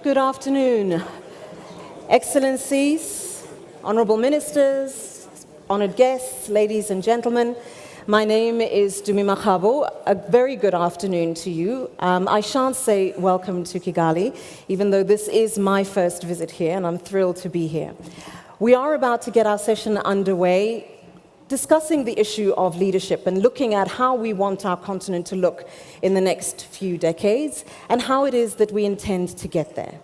Good afternoon, Excellencies, Honorable Ministers, honored guests, ladies and gentlemen. My name is Dumi Makgabo. A very good afternoon to you. I shan't say welcome to Kigali, even though this is my first visit here, and I'm thrilled to be here. We are about to get our session underway, discussing the issue of leadership and looking at how we want our continent to look in the next few decades and how it is that we intend to get there.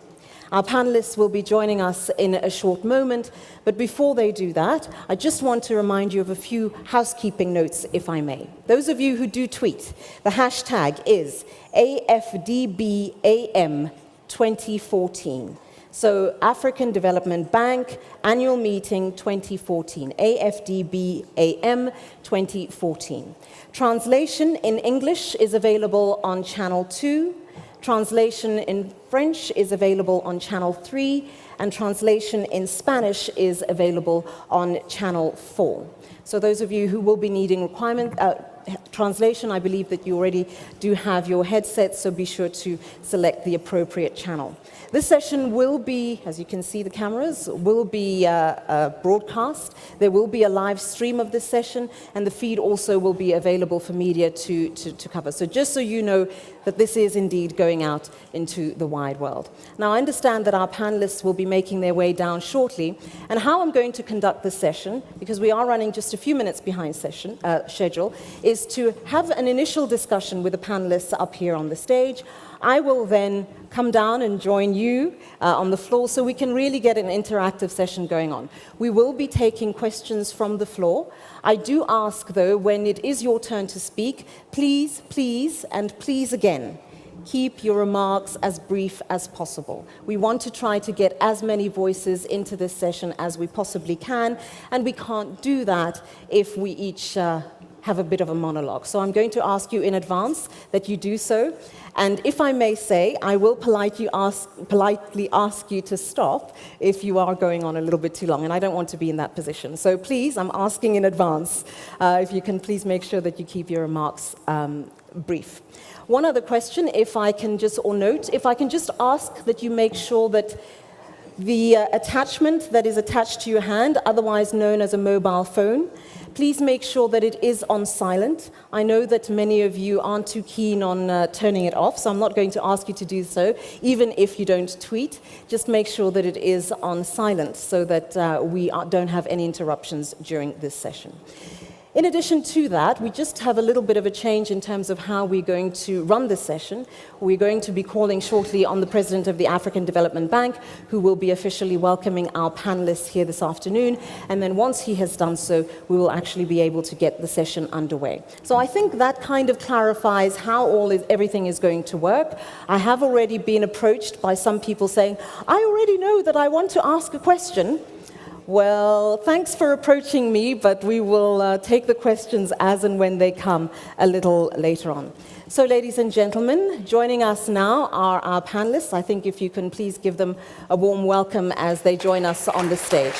Our panelists will be joining us in a short moment, but before they do that, I just want to remind you of a few housekeeping notes, if I may. Those of you who do tweet, the hashtag is AFDBAM2014. So African Development Bank Annual Meeting 2014, AFDBAM 2014. Translation in English is available on Channel 2. Translation in French is available on Channel 3. And translation in Spanish is available on Channel 4. So those of you who will be needing translation, I believe that you already do have your headsets, so be sure to select the appropriate channel. This session will be, as you can see the cameras, will be broadcast. There will be a live stream of this session, and the feed also will be available for media to cover. So just so you know that this is indeed going out into the wide world. Now, I understand that our panelists will be making their way down shortly, and how I'm going to conduct this session, because we are running just a few minutes behind schedule, is to have an initial discussion with the panelists up here on the stage. I will then come down and join you on the floor so we can really get an interactive session going on. We will be taking questions from the floor. I do ask, though, when it is your turn to speak, please, and please again, keep your remarks as brief as possible. We want to try to get as many voices into this session as we possibly can, and we can't do that if we each have a bit of a monologue. So I'm going to ask you in advance that you do so. And if I may say, I will politely ask you to stop if you are going on a little bit too long, and I don't want to be in that position. So please, I'm asking in advance, if you can please make sure that you keep your remarks brief. One other question, if I can just ask that you make sure that the attachment that is attached to your hand, otherwise known as a mobile phone, please make sure that it is on silent. I know that many of you aren't too keen on turning it off, so I'm not going to ask you to do so, even if you don't tweet. Just make sure that it is on silent so that we don't have any interruptions during this session. In addition to that, we just have a little bit of a change in terms of how we're going to run this session. We're going to be calling shortly on the President of the African Development Bank, who will be officially welcoming our panelists here this afternoon. And then once he has done so, we will actually be able to get the session underway. So I think that kind of clarifies how everything is going to work. I have already been approached by some people saying, I already know that I want to ask a question. Well, thanks for approaching me, but we will take the questions as and when they come a little later on. So, ladies and gentlemen, joining us now are our panelists. I think if you can please give them a warm welcome as they join us on the stage.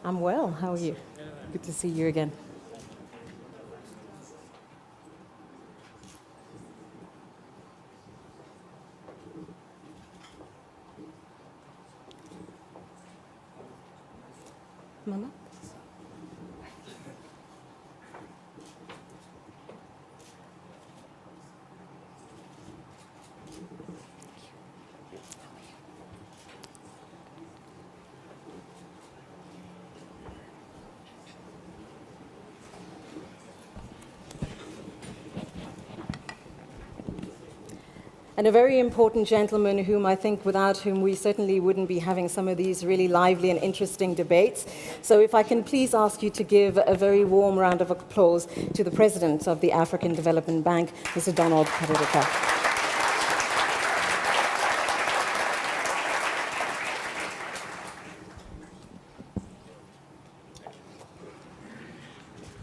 I'm well. How are you? Good to see you again. Mama? and a very important gentleman whom I think without whom we certainly wouldn't be having some of these really lively and interesting debates. So if I can please ask you to give a very warm round of applause to the President of the African Development Bank, Mr. Donald Kaberuka.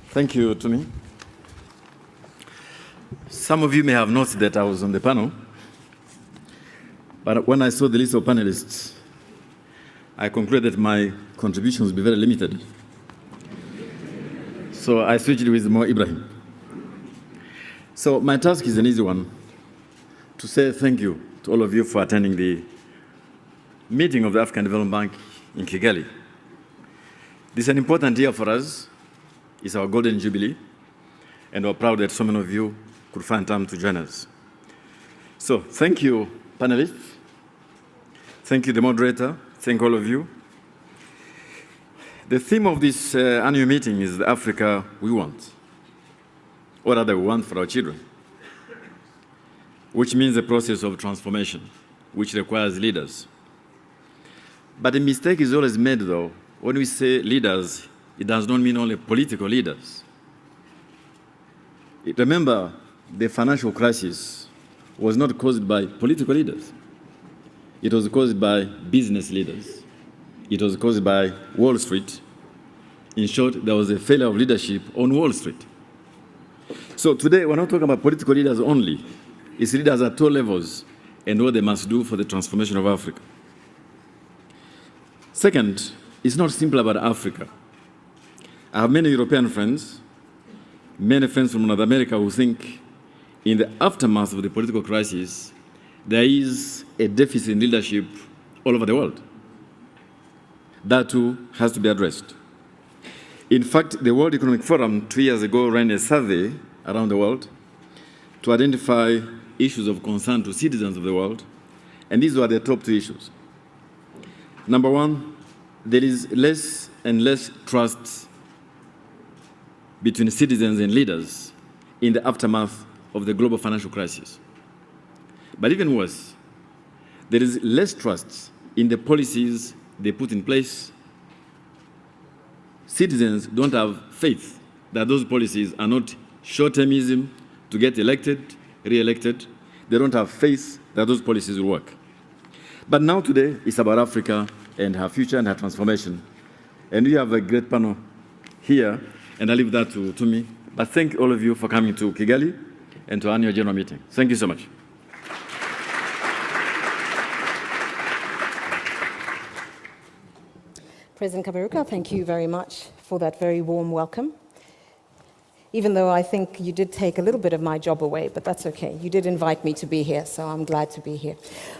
Thank you, Tumi. Some of you may have noticed that I was on the panel, but when I saw the list of panelists, I concluded that my contributions would be very limited. So I switched with Mo Ibrahim. So my task is an easy one, to say thank you to all of you for attending the meeting of the African Development Bank in Kigali. This is an important year for us. It's our Golden Jubilee, and we're proud that so many of you could find time to join us. So thank you, panelists. Thank you, the moderator. Thank all of you. The theme of this annual meeting is the Africa we want, or rather we want for our children, which means a process of transformation, which requires leaders. But a mistake is always made, though. When we say leaders, it does not mean only political leaders. Remember, the financial crisis was not caused by political leaders. It was caused by business leaders. It was caused by Wall Street. In short, there was a failure of leadership on Wall Street. So today, we're not talking about political leaders only. It's leaders at all levels and what they must do for the transformation of Africa. Second, it's not simple about Africa. I have many European friends, many friends from North America who think in the aftermath of the political crisis, there is a deficit in leadership all over the world. That too has to be addressed. In fact, the World Economic Forum 2 years ago ran a survey around the world to identify issues of concern to citizens of the world, and these were the top 2 issues. Number one, there is less and less trust between citizens and leaders in the aftermath of the global financial crisis. But even worse, there is less trust in the policies they put in place. Citizens don't have faith that those policies are not short-termism to get elected, re-elected. They don't have faith that those policies will work. But now today, it's about Africa and her future and her transformation. And we have a great panel here, and I leave that to me. But thank all of you for coming to Kigali and to our annual general meeting. Thank you so much. President Kaberuka, thank you very much for that very warm welcome. Even though I think you did take a little bit of my job away, but that's okay. You did invite me to be here, so I'm glad to be here.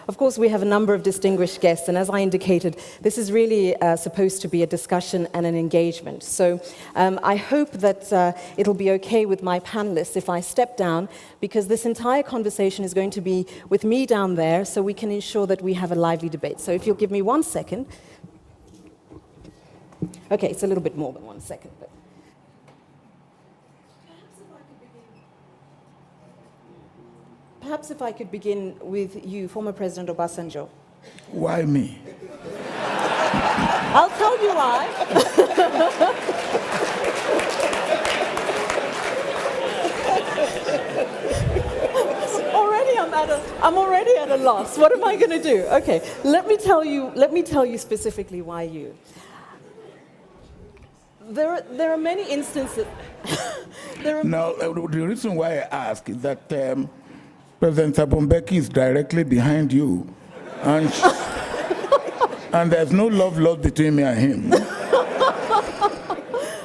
Of course, we have a number of distinguished guests, and as I indicated, this is really supposed to be a discussion and an engagement. So I hope that it'll be okay with my panelists if I step down, because this entire conversation is going to be with me down there, so we can ensure that we have a lively debate. So if you'll give me 1 second. Okay, it's a little bit more than 1 second, but perhaps if I could begin with you, former President Obasanjo. Why me? I'll tell you why. I'm already at a loss. What am I going to do? Okay, let me tell you specifically why you. There are many instances. Now, the reason why I ask is that President Thabo Mbeki is directly behind you, and and there's no love lost between me and him.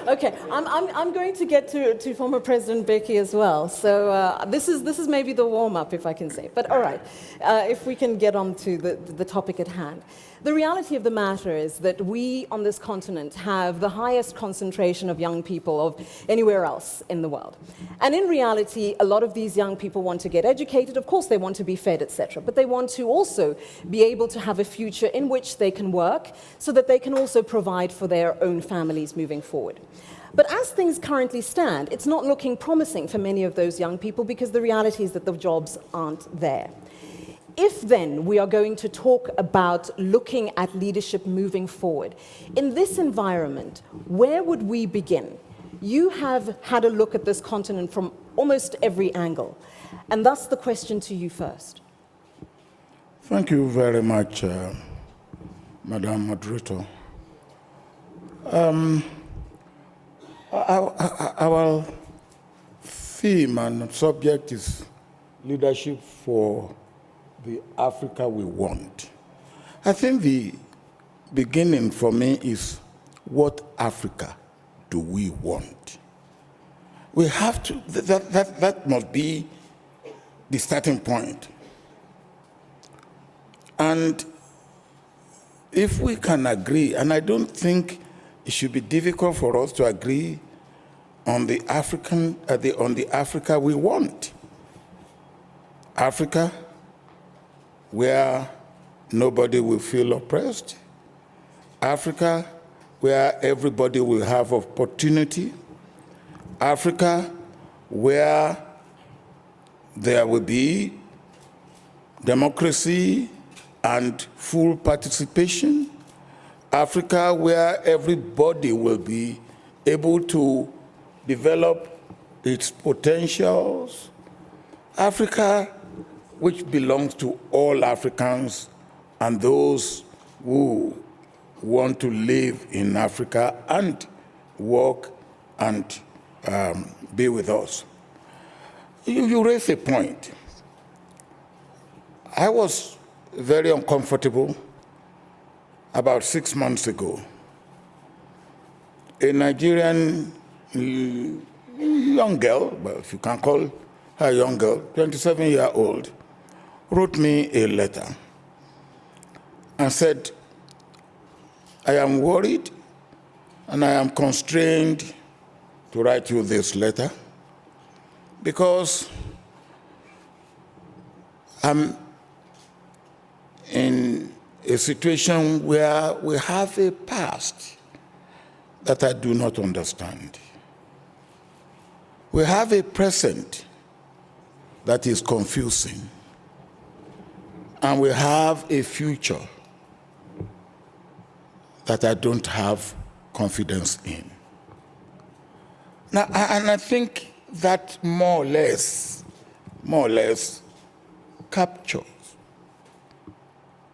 Okay, I'm going to get to former President Mbeki as well. So this is maybe the warm-up, if I can say. But all right, if we can get on to the topic at hand. The reality of the matter is that we on this continent have the highest concentration of young people of anywhere else in the world. And in reality, a lot of these young people want to get educated. Of course, they want to be fed, etc. But they want to also be able to have a future in which they can work so that they can also provide for their own families moving forward. But as things currently stand, it's not looking promising for many of those young people because the reality is that the jobs aren't there. If then we are going to talk about looking at leadership moving forward, in this environment, where would we begin? You have had a look at this continent from almost every angle, and thus the question to you first. Thank you very much, Madam Moderator. Our theme and subject is leadership for the Africa we want. I think the beginning for me is, what Africa do we want? We have to, that must be the starting point. And if we can agree, and I don't think it should be difficult for us to agree on the Africa we want. Africa where nobody will feel oppressed. Africa where everybody will have opportunity. Africa where there will be democracy and full participation. Africa where everybody will be able to develop its potentials. Africa which belongs to all Africans and those who want to live in Africa and work and be with us. You raise a point. I was very uncomfortable about 6 months ago. A Nigerian young girl, well, if you can call her a young girl, 27-year-old, wrote me a letter and said, I am worried and I am constrained to write you this letter because I'm in a situation where we have a past that I do not understand. We have a present that is confusing. And we have a future that I don't have confidence in. Now, and I think that more or less captures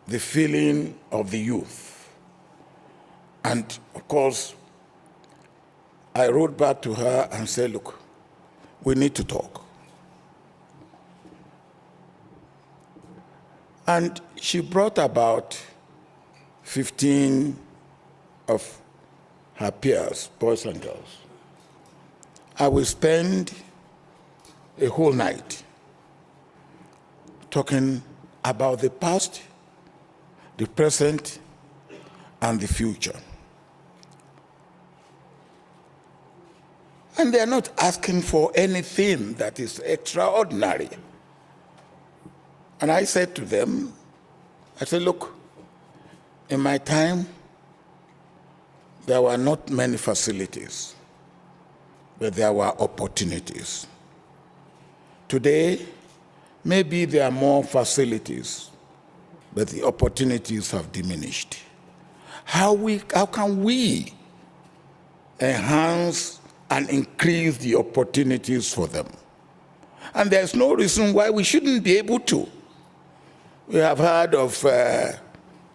the feeling of the youth. And of course, I wrote back to her and said, look, we need to talk. And she brought about 15 of her peers, boys and girls. I will spend a whole night talking about the past, the present, and the future. And they're not asking for anything that is extraordinary. And I said to them, I said, look, in my time, there were not many facilities, but there were opportunities. Today, maybe there are more facilities, but the opportunities have diminished. How can we enhance and increase the opportunities for them? And there's no reason why we shouldn't be able to. We have heard of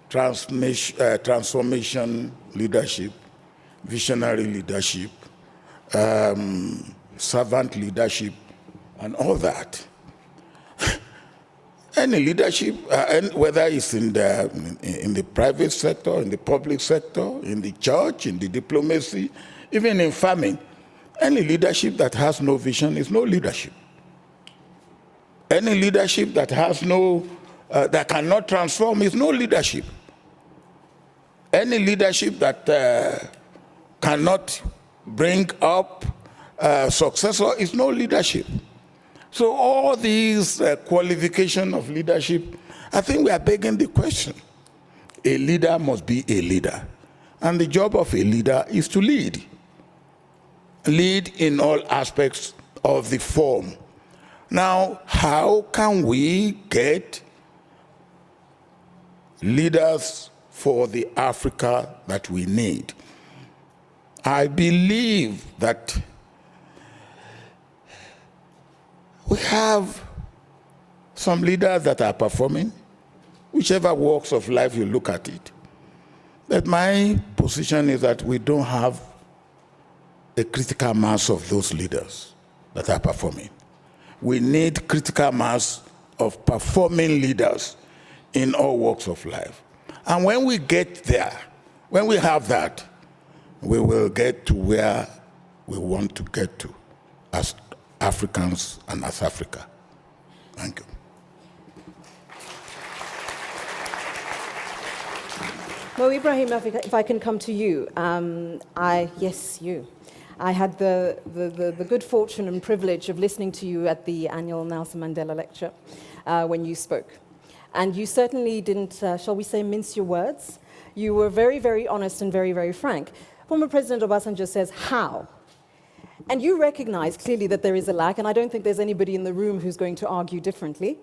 transformation leadership, visionary leadership, servant leadership, and all that. Any leadership, whether it's in the private sector, in the public sector, in the church, in the diplomacy, even in farming, any leadership that has no vision is no leadership. Any leadership that has that cannot transform is no leadership. Any leadership that cannot bring up a successor is no leadership. So all these qualifications of leadership, I think we are begging the question. A leader must be a leader. And the job of a leader is to lead. Lead in all aspects of the form. Now, how can we get leaders for the Africa that we need. I believe that we have some leaders that are performing, whichever walks of life you look at it. But my position is that we don't have a critical mass of those leaders that are performing. We need critical mass of performing leaders in all walks of life. And when we get there, when we have that, we will get to where we want to get to as Africans and as Africa. Thank you. Well, Ibrahim, if I can come to you. Yes, you. I had the good fortune and privilege of listening to you at the annual Nelson Mandela lecture when you spoke. And you certainly didn't, shall we say, mince your words. You were very, very honest and very, very frank. Former President Obasanjo says, how? And you recognize clearly that there is a lack, and I don't think there's anybody in the room who's going to argue differently.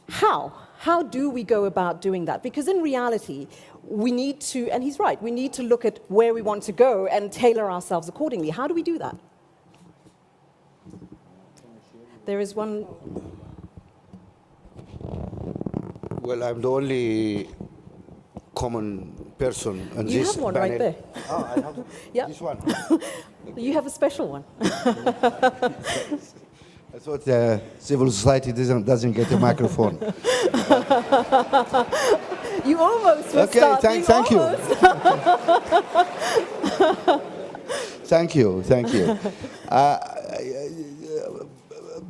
How? How do we go about doing that? Because in reality, we need to, and he's right, we need to look at where we want to go and tailor ourselves accordingly. How do we do that? There is one. Well, I'm the only common person on You this have one panel. right there. Oh, I have Yep. this one. You have a special one. I thought civil society doesn't get a microphone. You almost were Okay, starting. thank you. Almost. Thank you.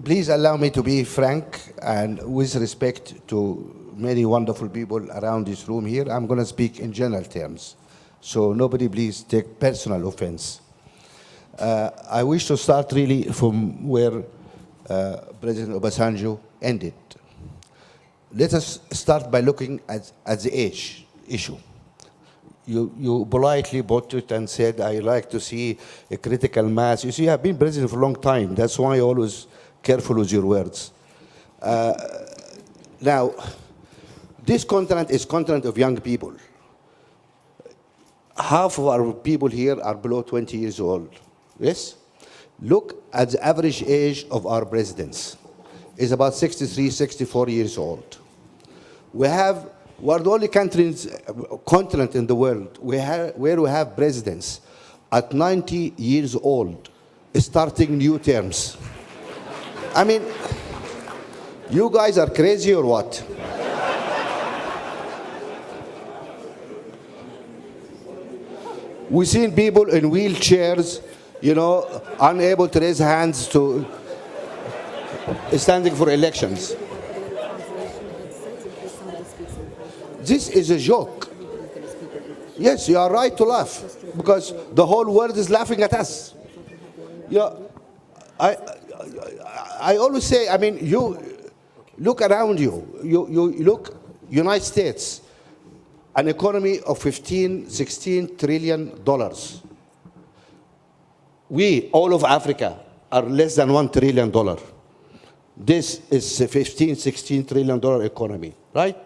Please allow me to be frank and with respect to many wonderful people around this room here. I'm going to speak in general terms, so nobody please take personal offense. I wish to start really from where President Obasanjo ended. Let us start by looking at the age issue. You politely brought it and said, I like to see a critical mass. You see, I've been president for a long time. That's why I'm always careful with your words. Now, this continent is continent of young people. Half of our people here are below 20 years old. Yes? Look at the average age of our presidents. It's about 63, 64 years old. We're the only continent in the world where we have presidents at 90 years old starting new terms. I mean, you guys are crazy or what? We've seen people in wheelchairs, unable to raise hands to standing for elections. This is a joke. Yes, you are right to laugh because the whole world is laughing at us. I always say, I mean, you look around you. You look, United States, an economy of $16 trillion. We, all of Africa, are less than $1 trillion. This is a $16 trillion economy, right?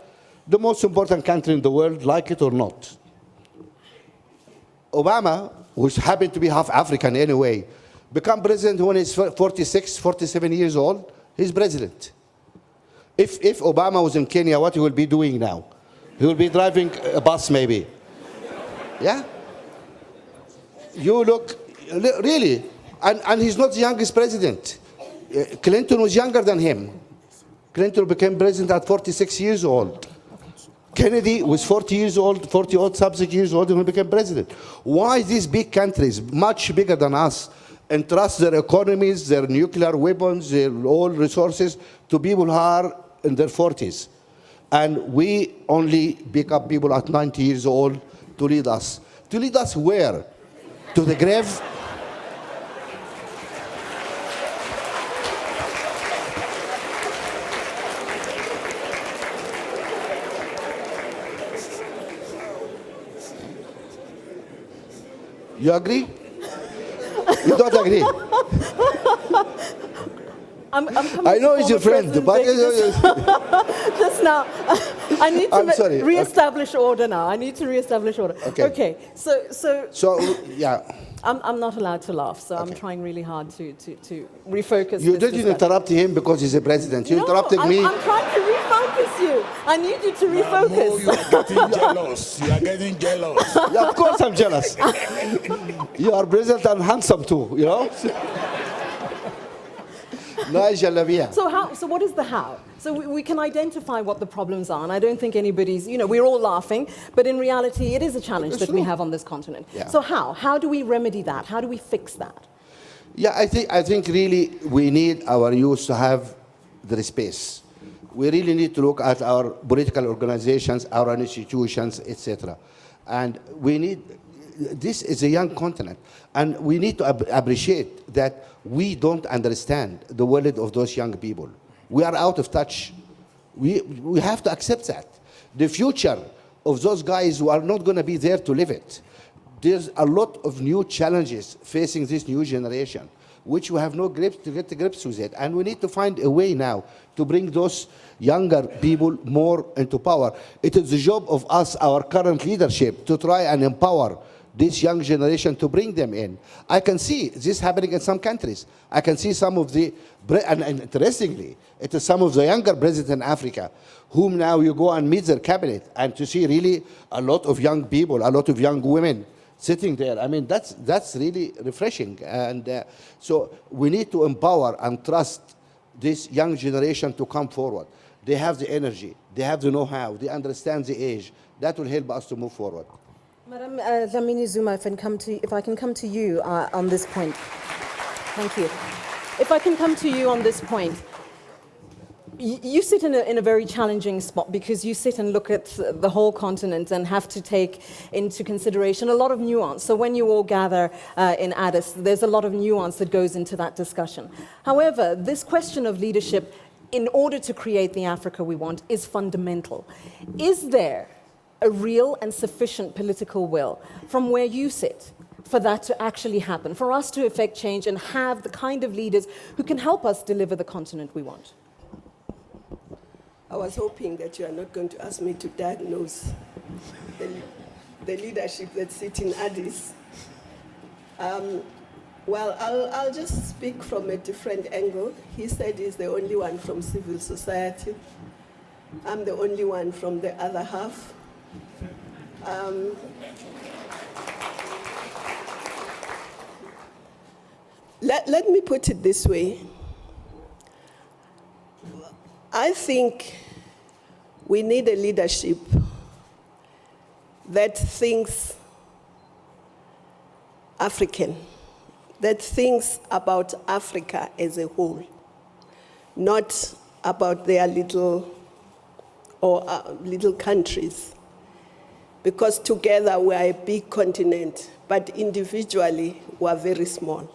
The most important country in the world, like it or not. Obama, who happened to be half African anyway, become president when he's 46, 47 years old. He's president. If Obama was in Kenya, what he will be doing now? He will be driving a bus, maybe. Yeah? You look, really, and he's not the youngest president. Clinton was younger than him. Clinton became president at 46 years old. Kennedy was 40 years old, 40 something years old when he became president. Why these big countries, much bigger than us, entrust their economies, their nuclear weapons, their oil resources to people who are in their 40s? And we only pick up people at 90 years old to lead us. To lead us where? To the grave? You agree? You don't agree? I'm I know he's your friend, but just now, I need I'm to sorry. re-establish order now. I need to re-establish order. Okay. So yeah. I'm not allowed to laugh, so I'm trying really hard to refocus. You this didn't discussion. interrupt him because he's a president. You interrupted me. I'm trying to refocus you. I need you to refocus. You are getting jealous. You are getting jealous. Yeah, of course I'm jealous. You are president and handsome too, you know? Nice jalabiya. So what is the how? So we can identify what the problems are, and I don't think anybody's, we're all laughing, but in reality, it is a challenge that we have on this continent. Yeah. So how? How do we remedy that? How do we fix that? Yeah, I think really we need our youth to have the space. We really need to look at our political organizations, our institutions, etc. And we need, this is a young continent, and we need to appreciate that we don't understand the world of those young people. We are out of touch. We have to accept that. The future of those guys who are not going to be there to live it. There's a lot of new challenges facing this new generation, which we have no grip to get to grips with it. And we need to find a way now to bring those younger people more into power. It is the job of us, our current leadership, to try and empower this young generation to bring them in. I can see this happening in some countries. I can see some of the, and interestingly, it is some of the younger presidents in Africa, whom now you go and meet their cabinet, and to see really a lot of young people, a lot of young women sitting there. I mean, that's really refreshing. And so we need to empower and trust this young generation to come forward. They have the energy, they have the know-how, they understand the age. That will help us to move forward. Madam Dlamini Zuma, if I can come to you on this point. Thank you. If I can come to you on this point. You sit in a very challenging spot because you sit and look at the whole continent and have to take into consideration a lot of nuance. So when you all gather in Addis, there's a lot of nuance that goes into that discussion. However, this question of leadership, in order to create the Africa we want, is fundamental. Is there a real and sufficient political will from where you sit for that to actually happen, for us to effect change and have the kind of leaders who can help us deliver the continent we want? I was hoping that you are not going to ask me to diagnose the leadership that's sitting in Addis. Well, I'll just speak from a different angle. He said he's the only one from civil society. I'm the only one from the other half. Let me put it this way. I think we need a leadership that thinks African, that thinks about Africa as a whole, not about their little countries. Because together we are a big continent, but individually we are very small.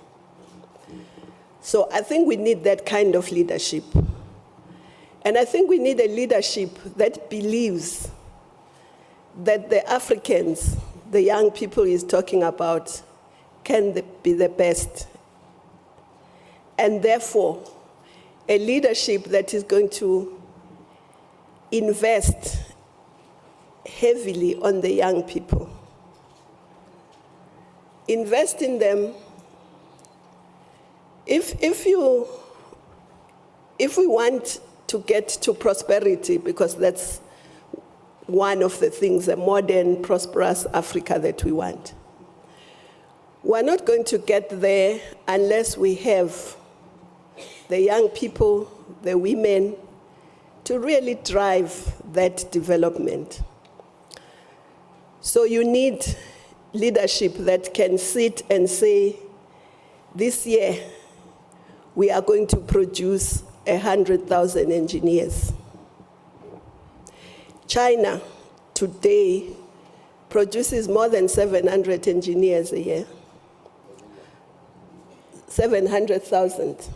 So I think we need that kind of leadership. And I think we need a leadership that believes that the Africans, the young people he's talking about, can be the best. And therefore, a leadership that is going to invest heavily on the young people. Invest in them. If we want to get to prosperity, because that's one of the things, a modern, prosperous Africa that we want. We're not going to get there unless we have the young people, the women, to really drive that development. So you need leadership that can sit and say, this year we are going to produce 100,000 engineers. China today produces more than 700 engineers a year. 700,000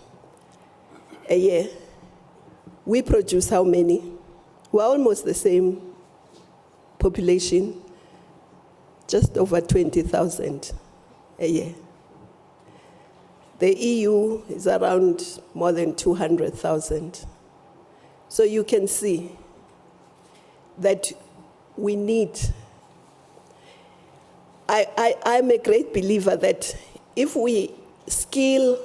a year. We produce how many? We're almost the same population, just over 20,000 a year. The EU is around more than 200,000. So you can see that we need. I'm a great believer that if we skill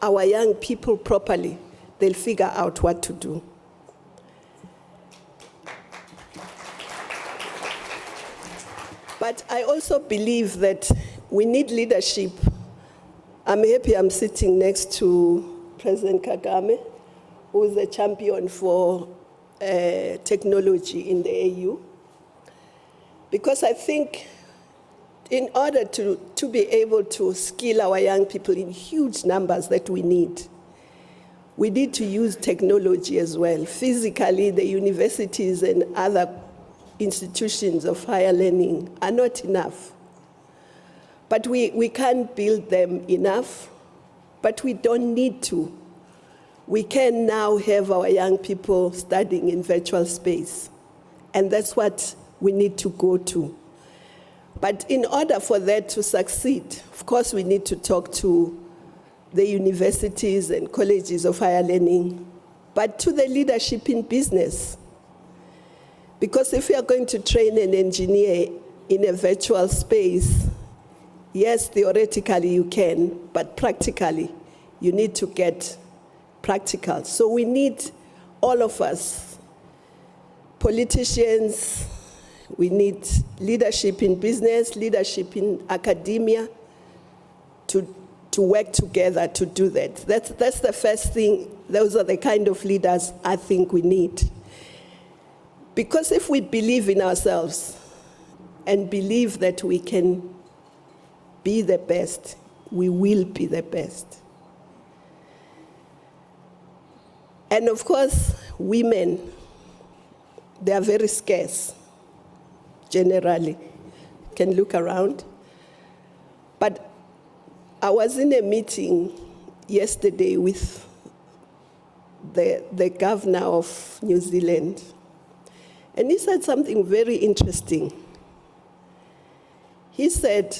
our young people properly, they'll figure out what to do. But I also believe that we need leadership. I'm happy I'm sitting next to President Kagame, who is a champion for technology in the AU. Because I think in order to be able to skill our young people in huge numbers that we need to use technology as well. Physically, the universities and other institutions of higher learning are not enough. But we can't build them enough, but we don't need to. We can now have our young people studying in virtual space, and that's what we need to go to. But in order for that to succeed, of course, we need to talk to the universities and colleges of higher learning, but to the leadership in business. Because if we are going to train an engineer in a virtual space, yes, theoretically you can, but practically you need to get practical. So we need all of us, politicians, we need leadership in business, leadership in academia, to work together to do that. That's the first thing. Those are the kind of leaders I think we need. Because if we believe in ourselves and believe that we can be the best, we will be the best. And of course, women, they are very scarce, generally. You can look around. But I was in a meeting yesterday with the governor of New Zealand, and he said something very interesting. He said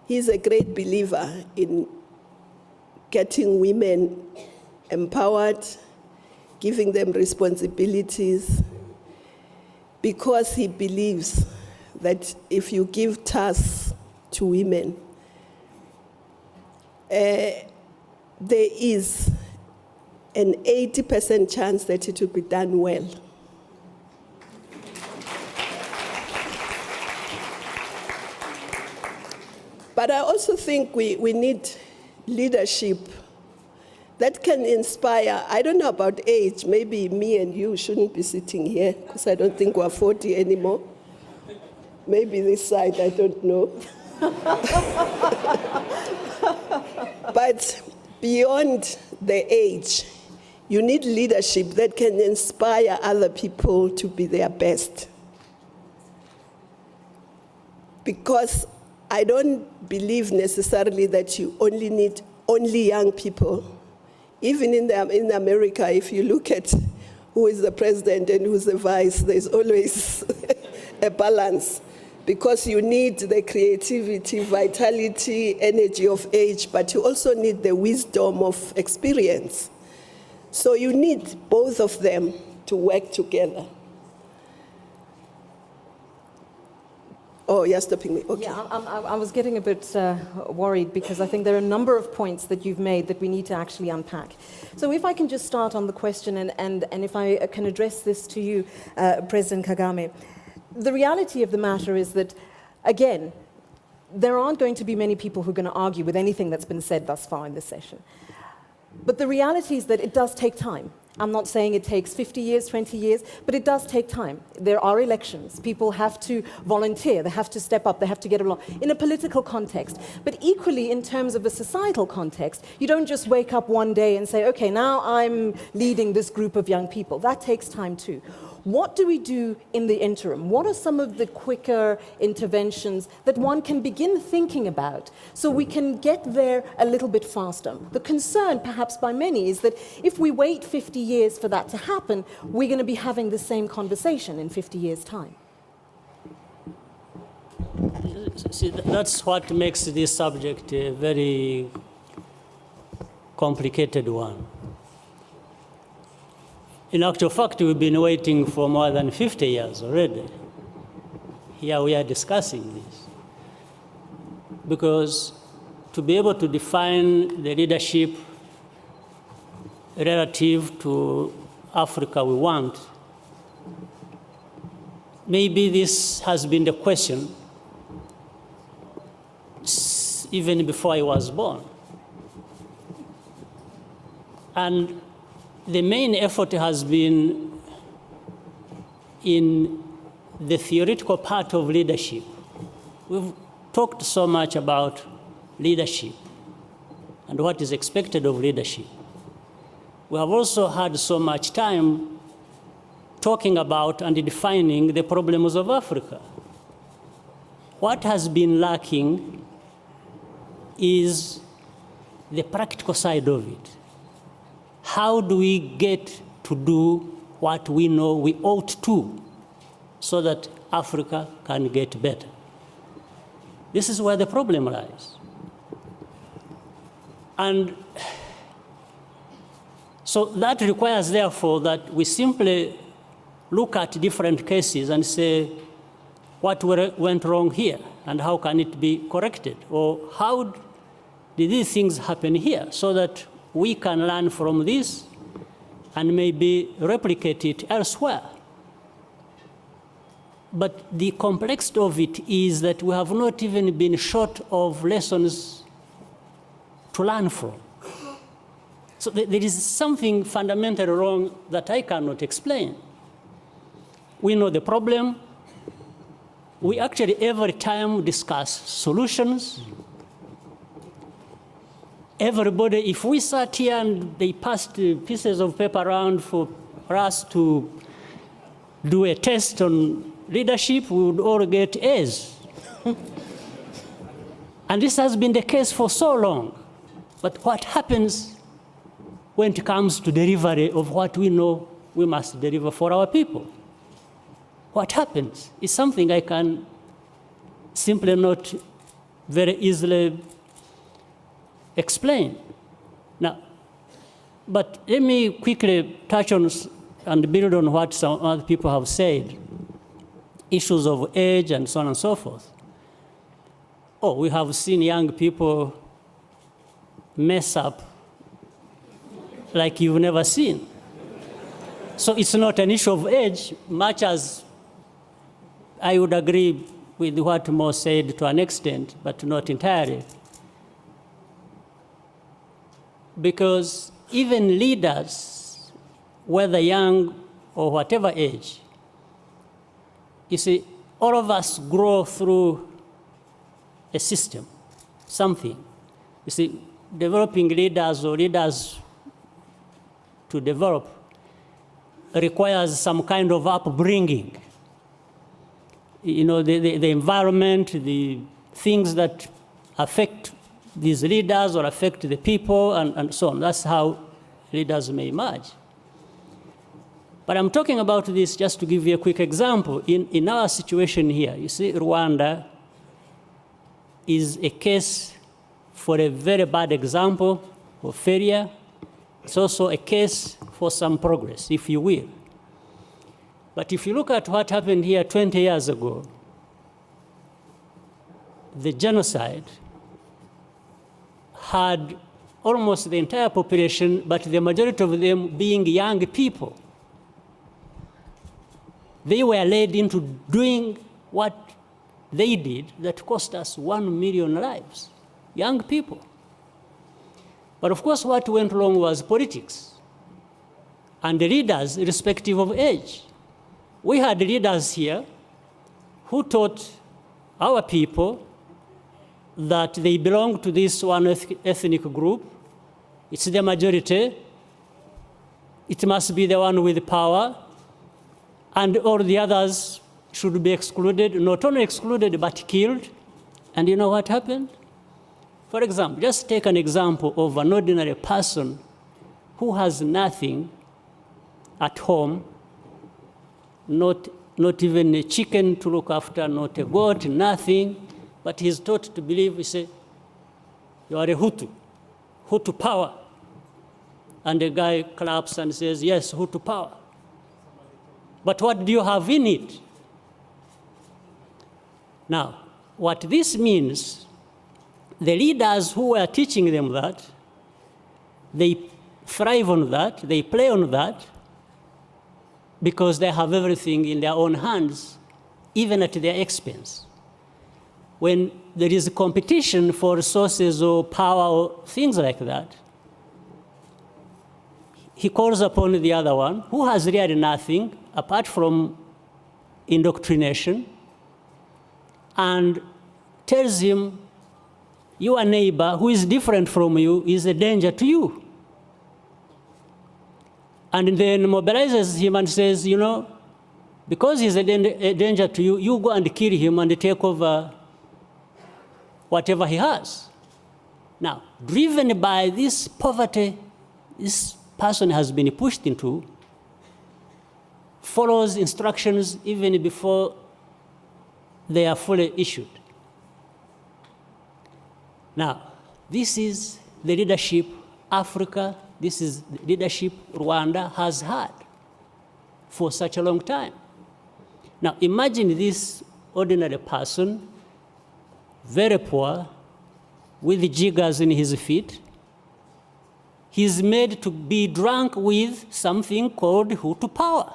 he's a great believer in getting women empowered, giving them responsibilities, because he believes that if you give tasks to women, there is an 80% chance that it will be done well. But I also think we need leadership that can inspire. I don't know about age. Maybe me and you shouldn't be sitting here because I don't think we're 40 anymore. Maybe this side, I don't know. But beyond the age, you need leadership that can inspire other people to be their best. Because I don't believe necessarily that you only need young people. Even in America, if you look at who is the president and who's the vice, there's always a balance. Because you need the creativity, vitality, energy of age, but you also need the wisdom of experience. So you need both of them to work together. Oh, you're stopping me. Okay. Yeah, I was getting a bit worried because I think there are a number of points that you've made that we need to actually unpack. So if I can just start on the question, and if I can address this to you, President Kagame. The reality of the matter is that, again, there aren't going to be many people who are going to argue with anything that's been said thus far in this session. But the reality is that it does take time. I'm not saying it takes 50 years, 20 years, but it does take time. There are elections. People have to volunteer. They have to step up. They have to get along in a political context. But equally, in terms of a societal context, you don't just wake up one day and say, okay, now I'm leading this group of young people. That takes time too. What do we do in the interim? What are some of the quicker interventions that one can begin thinking about so we can get there a little bit faster? The concern, perhaps by many, is that if we wait 50 years for that to happen, we're going to be having the same conversation in 50 years' time. See, that's what makes this subject a very complicated one. In actual fact, we've been waiting for more than 50 years already. Here we are discussing this. Because to be able to define the leadership relative to Africa we want, maybe this has been the question even before I was born. And the main effort has been in the theoretical part of leadership. We've talked so much about leadership and what is expected of leadership. We have also had so much time talking about and defining the problems of Africa. What has been lacking is the practical side of it. How do we get to do what we know we ought to so that Africa can get better? This is where the problem lies. And so that requires, therefore, that we simply look at different cases and say, what went wrong here, and how can it be corrected? Or how did these things happen here, so that we can learn from this and maybe replicate it elsewhere. But the complexity of it is that we have not even been short of lessons to learn from. So there is something fundamentally wrong that I cannot explain. We know the problem. We actually every time discuss solutions. Everybody, if we sat here and they passed pieces of paper around for us to do a test on leadership, we would all get A's. And this has been the case for so long. But what happens when it comes to delivery of what we know we must deliver for our people? What happens is something I can simply not very easily explain. Now, but let me quickly touch on and build on what some other people have said. Issues of age and so on and so forth. Oh, we have seen young people mess up like you've never seen. So it's not an issue of age, much as I would agree with what Mo said to an extent, but not entirely. Because even leaders, whether young or whatever age, you see, all of us grow through a system, something. You see, developing leaders or leaders to develop requires some kind of upbringing. You know, the environment, the things that affect these leaders or affect the people and so on. That's how leaders may emerge. But I'm talking about this just to give you a quick example. In our situation here, you see, Rwanda is a case for a very bad example of failure. It's also a case for some progress, if you will. But if you look at what happened here 20 years ago, the genocide had almost the entire population, but the majority of them being young people. They were led into doing what they did that cost us 1 million lives, young people. But of course, what went wrong was politics and the leaders, irrespective of age. We had leaders here who taught our people that they belong to this one ethnic group. It's the majority. It must be the one with power. And all the others should be excluded, not only excluded, but killed. And you know what happened? For example, just take an example of an ordinary person who has nothing at home, not even a chicken to look after, not a goat, nothing, but he's taught to believe, we say, you are a Hutu, Hutu power. And the guy claps and says, yes, Hutu power. But what do you have in it? Now, what this means, the leaders who were teaching them that, they thrive on that, they play on that, because they have everything in their own hands, even at their expense. When there is a competition for resources or power or things like that, he calls upon the other one, who has really nothing apart from indoctrination, and tells him, your neighbor who is different from you is a danger to you. And then mobilizes him and says, you know, because he's a danger to you, you go and kill him and take over whatever he has. Now, driven by this poverty, this person has been pushed into, follows instructions even before they are fully issued. Now, this is the leadership Africa, this is the leadership Rwanda has had for such a long time. Now, imagine this ordinary person, very poor, with jiggers in his feet. He's made to be drunk with something called Hutu power.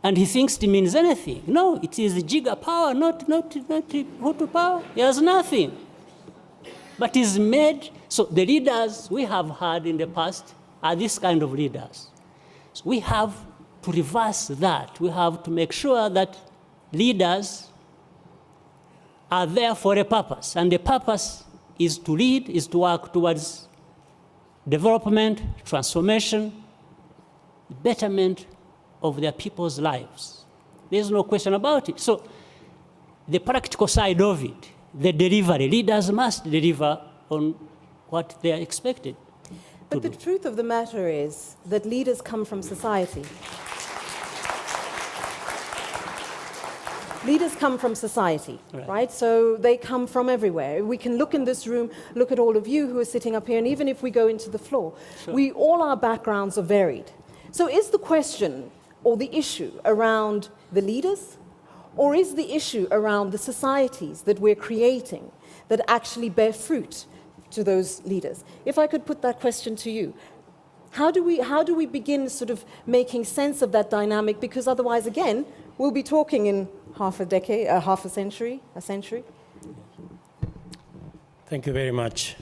And he thinks it means anything. No, it is jigger power, not Hutu power. He has nothing. But he's made, so the leaders we have had in the past are this kind of leaders. So we have to reverse that. We have to make sure that leaders are there for a purpose. And the purpose is to lead, is to work towards development, transformation, betterment of their people's lives. There's no question about it. So the practical side of it, the delivery, leaders must deliver on what they are expected. But the truth of the matter is that leaders come from society. Leaders come from society, right? So they come from everywhere. We can look in this room, look at all of you who are sitting up here, and even if we go into the floor, all our backgrounds are varied. So is the question or the issue around the leaders, or is the issue around the societies that we're creating that actually bear fruit to those leaders? If I could put that question to you, how do we begin sort of making sense of that dynamic? Because otherwise, again, we'll be talking in half a decade, half a century, a century. Thank you very much.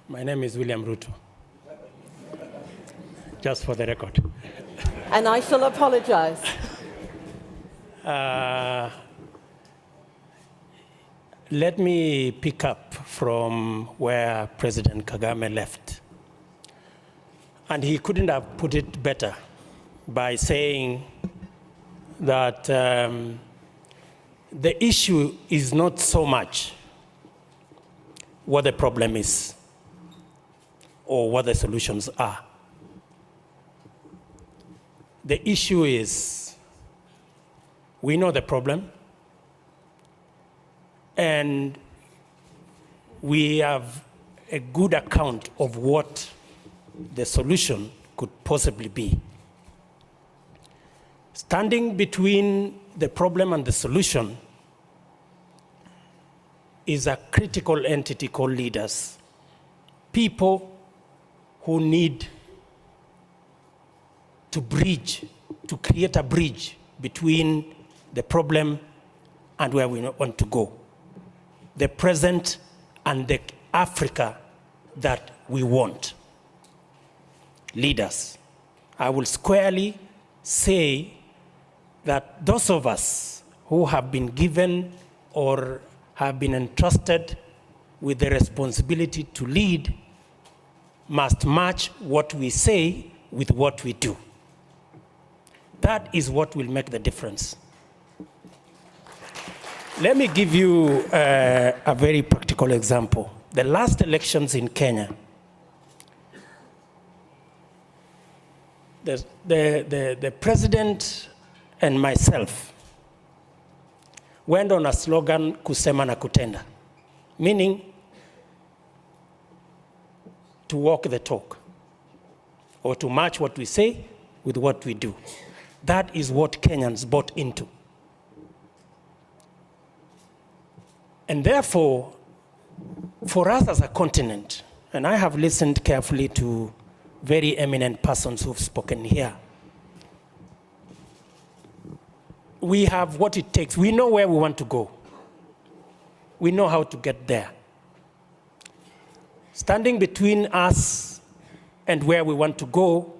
My name is William Ruto, just for the record. And I shall apologize. Let me pick up from where President Kagame left. And he couldn't have put it better by saying that the issue is not so much what the problem is or what the solutions are. The issue is, we know the problem, and we have a good account of what the solution could possibly be. Standing between the problem and the solution is a critical entity called leaders. People who need to bridge, to create a bridge between the problem and where we want to go. The present and the Africa that we want. Leaders. I will squarely say that those of us who have been given or have been entrusted with the responsibility to lead must match what we say with what we do. That is what will make the difference. Let me give you a very practical example. The last elections in Kenya, the president and myself went on a slogan, kusema na kutenda, meaning to walk the talk, or to match what we say with what we do. That is what Kenyans bought into. And therefore, for us as a continent, and I have listened carefully to very eminent persons who've spoken here, we have what it takes. We know where we want to go. We know how to get there. Standing between us and where we want to go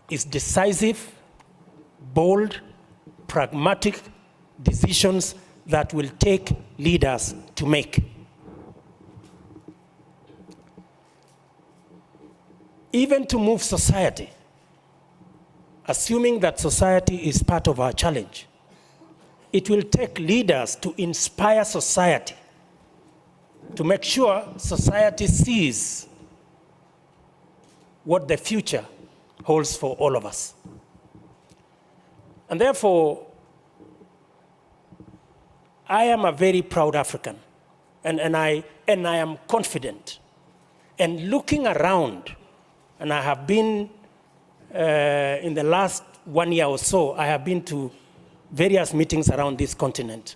is decisive, bold, pragmatic decisions that will take leaders to make. Even to move society, assuming that society is part of our challenge, it will take leaders to inspire society, to make sure society sees what the future holds for all of us. And therefore, I am a very proud African, and I am confident. And looking around, and I have been, in the last 1 year or so, I have been to various meetings around this continent.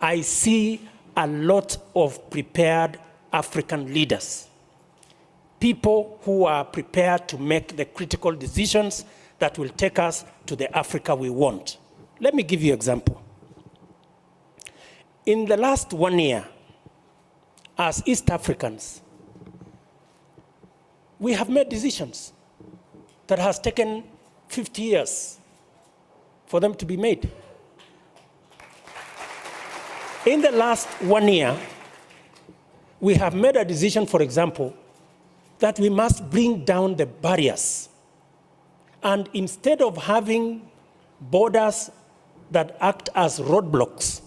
I see a lot of prepared African leaders, people who are prepared to make the critical decisions that will take us to the Africa we want. Let me give you an example. In the last 1 year, as East Africans, we have made decisions that has taken 50 years for them to be made. In the last 1 year, we have made a decision, for example, that we must bring down the barriers. And instead of having borders that act as roadblocks,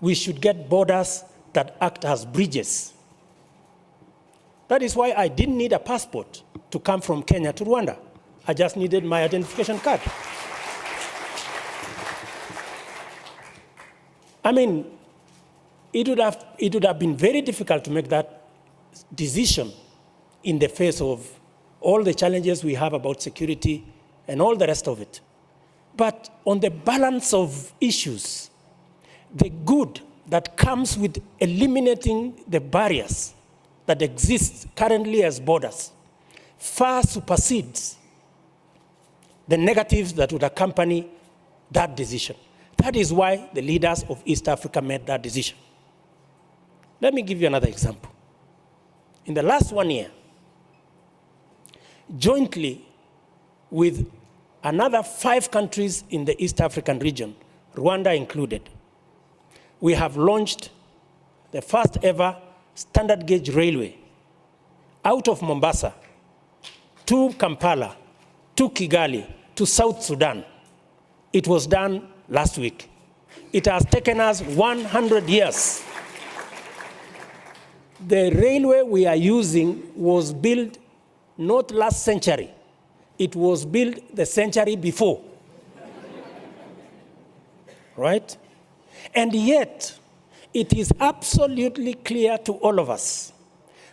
we should get borders that act as bridges. That is why I didn't need a passport to come from Kenya to Rwanda. I just needed my identification card. I mean, it would have been very difficult to make that decision in the face of all the challenges we have about security and all the rest of it. But on the balance of issues, the good that comes with eliminating the barriers that exist currently as borders far supersedes the negatives that would accompany that decision. That is why the leaders of East Africa made that decision. Let me give you another example. In the last 1 year, jointly with another 5 countries in the East African region, Rwanda included, we have launched the first ever standard gauge railway out of Mombasa to Kampala, to Kigali, to South Sudan. It was done last week. It has taken us 100 years. The railway we are using was built not last century. It was built the century before. Right? And yet, it is absolutely clear to all of us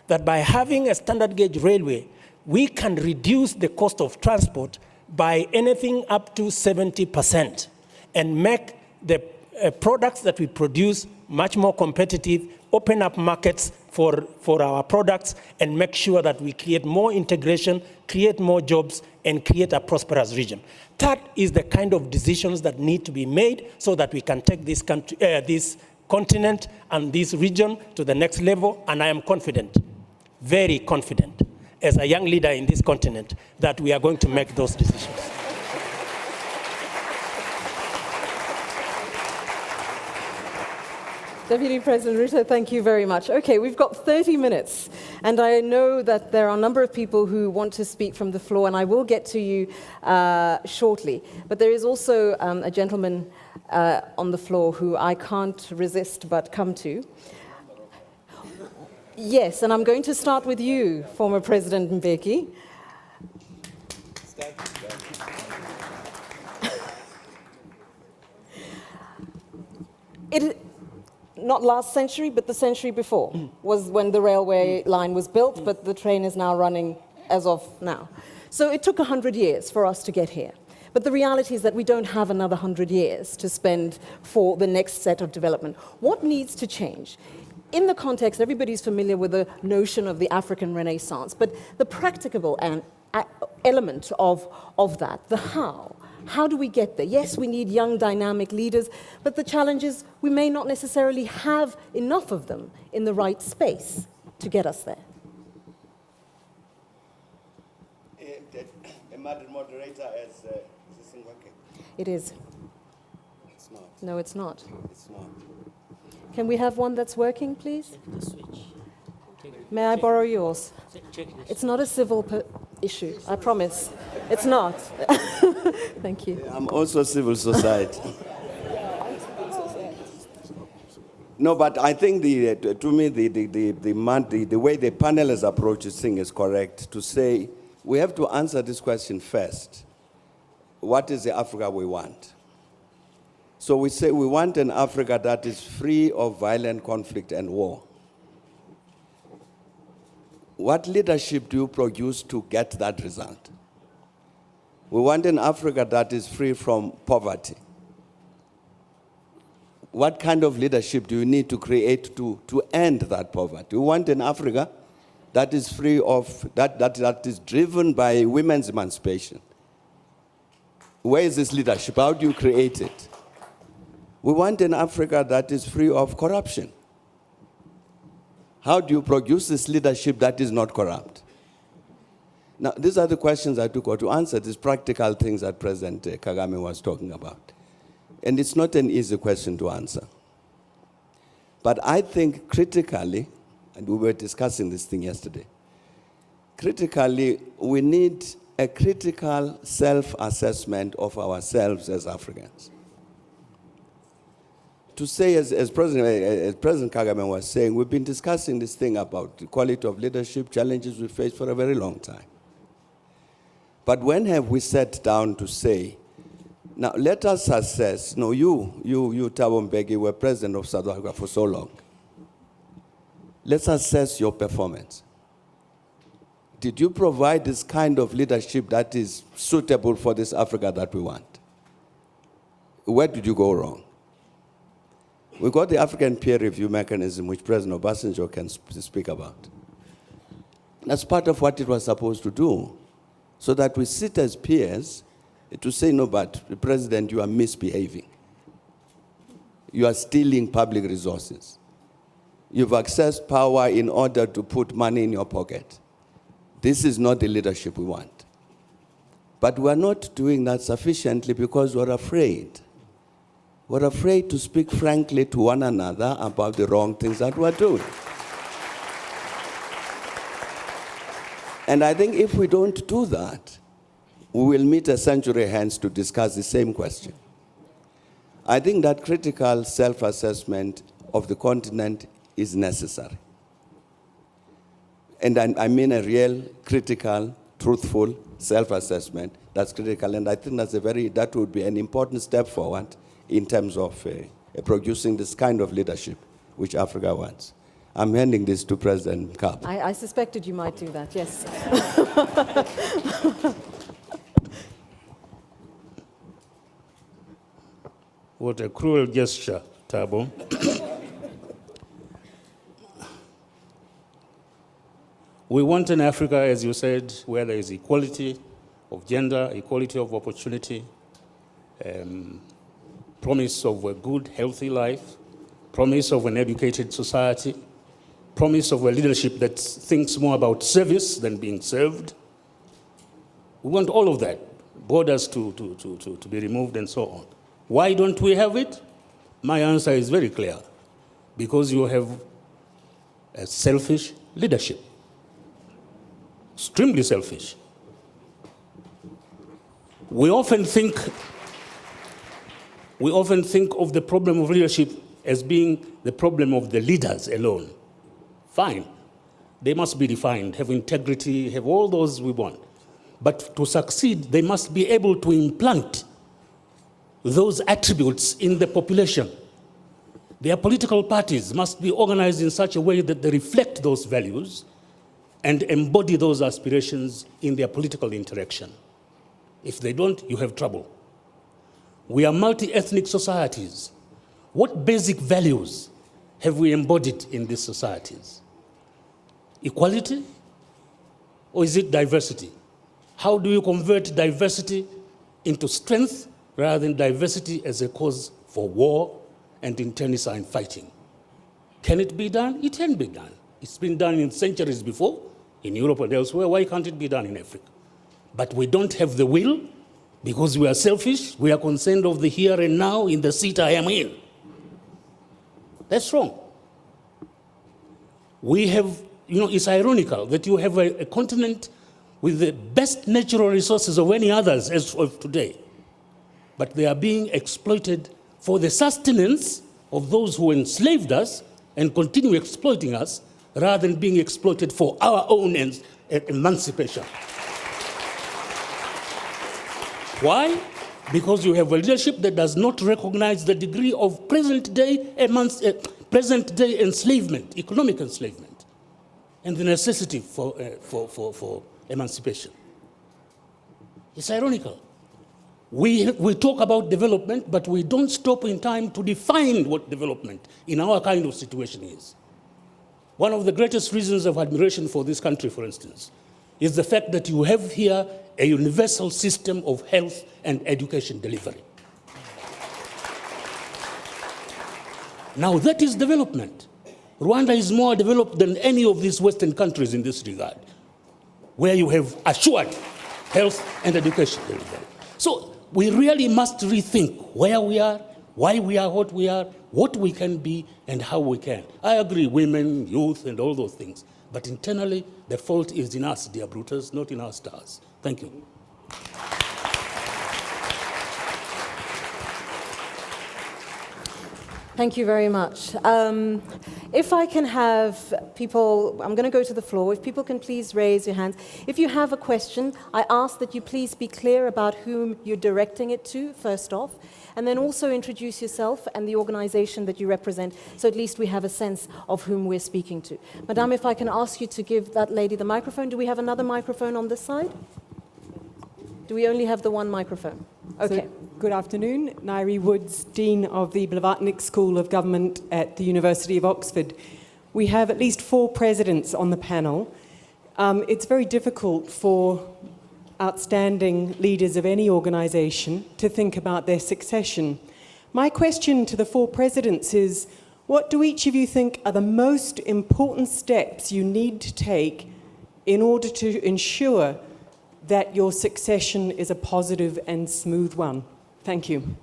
that by having a standard gauge railway, we can reduce the cost of transport by anything up to 70% and make the products that we produce much more competitive, open up markets for our products, and make sure that we create more integration, create more jobs, and create a prosperous region. That is the kind of decisions that need to be made so that we can take this country, this continent and this region to the next level, and I am confident, very confident, as a young leader in this continent, that we are going to make those decisions. Deputy President Ruto, thank you very much. Okay, we've got 30 minutes, and I know that there are a number of people who want to speak from the floor, and I will get to you shortly. But there is also a gentleman on the floor who I can't resist but come to. Yes, and I'm going to start with you, former President Mbeki. Not last century, but the century before, was when the railway line was built, but the train is now running as of now. So it took 100 years for us to get here. But the reality is that we don't have another 100 years to spend for the next set of development. What needs to change? In the context, everybody's familiar with the notion of the African Renaissance, but the practicable element of that, the how do we get there? Yes, we need young, dynamic leaders, but the challenge is we may not necessarily have enough of them in the right space to get us there. Madam Moderator, is this thing working? It is. It's not. No, it's not. It's not. Can we have one that's working, please? Check the switch. May I borrow yours? Check this. It's not a civil issue, I promise. It's not. Thank you. I'm also civil society. No, but I think to me the way the panel has approached this thing is correct. To say we have to answer this question first. What is the Africa we want? So we say we want an Africa that is free of violent conflict and war. What leadership do you produce to get that result? We want an Africa that is free from poverty. What kind of leadership do you need to create to end that poverty? We want an Africa that is free of, that is driven by women's emancipation. Where is this leadership? How do you create it? We want an Africa that is free of corruption. How do you produce this leadership that is not corrupt? Now, these are the questions I took to answer these practical things that President Kagame was talking about. And it's not an easy question to answer. But I think critically, and we were discussing this thing yesterday, critically, we need a critical self-assessment of ourselves as Africans. To say, as President Kagame was saying, we've been discussing this thing about the quality of leadership, challenges we face for a very long time. But when have we sat down to say, now let us assess, no, you Thabo Mbeki, were president of South Africa for so long. Let's assess your performance. Did you provide this kind of leadership that is suitable for this Africa that we want? Where did you go wrong? We got the African peer review mechanism, which President Obasanjo can speak about. That's part of what it was supposed to do, so that we sit as peers to say, no, but the President, you are misbehaving. You are stealing public resources. You've accessed power in order to put money in your pocket. This is not the leadership we want. But we're not doing that sufficiently because we're afraid. We're afraid to speak frankly to one another about the wrong things that we're doing. And I think if we don't do that, we will meet a century hence to discuss the same question. I think that critical self-assessment of the continent is necessary. And I mean a real, critical, truthful self-assessment that's critical. And I think that would be an important step forward in terms of producing this kind of leadership which Africa wants. I'm handing this to President Kab. I suspected you might do that, yes. What a cruel gesture, Thabo. We want an Africa, as you said, where there is equality of gender, equality of opportunity, promise of a good, healthy life, promise of an educated society, promise of a leadership that thinks more about service than being served. We want all of that, borders to be removed and so on. Why don't we have it? My answer is very clear. Because you have a selfish leadership. Extremely selfish. We often think of the problem of leadership as being the problem of the leaders alone. Fine. They must be defined, have integrity, have all those we want. But to succeed, they must be able to implant those attributes in the population. Their political parties must be organized in such a way that they reflect those values and embody those aspirations in their political interaction. If they don't, you have trouble. We are multi-ethnic societies. What basic values have we embodied in these societies? Equality? Or is it diversity? How do you convert diversity into strength rather than diversity as a cause for war and internecine fighting? Can it be done? It can be done. It's been done in centuries before, in Europe and elsewhere. Why can't it be done in Africa? But we don't have the will because we are selfish. We are concerned of the here and now in the seat I am in. That's wrong. We have, it's ironical that you have a continent with the best natural resources of any others as of today, but they are being exploited for the sustenance of those who enslaved us and continue exploiting us rather than being exploited for our own emancipation. Why? Because you have a leadership that does not recognize the degree of present-day enslavement, economic enslavement, and the necessity for emancipation. It's ironical. We talk about development, but we don't stop in time to define what development in our kind of situation is. One of the greatest reasons of admiration for this country, for instance, is the fact that you have here a universal system of health and education delivery. Now that is development. Rwanda is more developed than any of these Western countries in this regard, where you have assured health and education delivery. So we really must rethink where we are, why we are what we can be, and how we can. I agree, women, youth, and all those things. But internally, the fault is in us, dear Brutus, not in our stars. Thank you. Thank you very much. If I can have people, I'm going to go to the floor. If people can please raise your hands. If you have a question, I ask that you please be clear about whom you're directing it to, first off, and then also introduce yourself and the organization that you represent, so at least we have a sense of whom we're speaking to. Madame, if I can ask you to give that lady the microphone. Do we have another microphone on this side? Do we only have the one microphone? Okay. So, good afternoon. Nairi Woods, Dean of the Blavatnik School of Government at the University of Oxford. We have at least 4 presidents on the panel. It's very difficult for outstanding leaders of any organization to think about their succession. My question to the 4 presidents is, what do each of you think are the most important steps you need to take in order to ensure that your succession is a positive and smooth one? Thank you.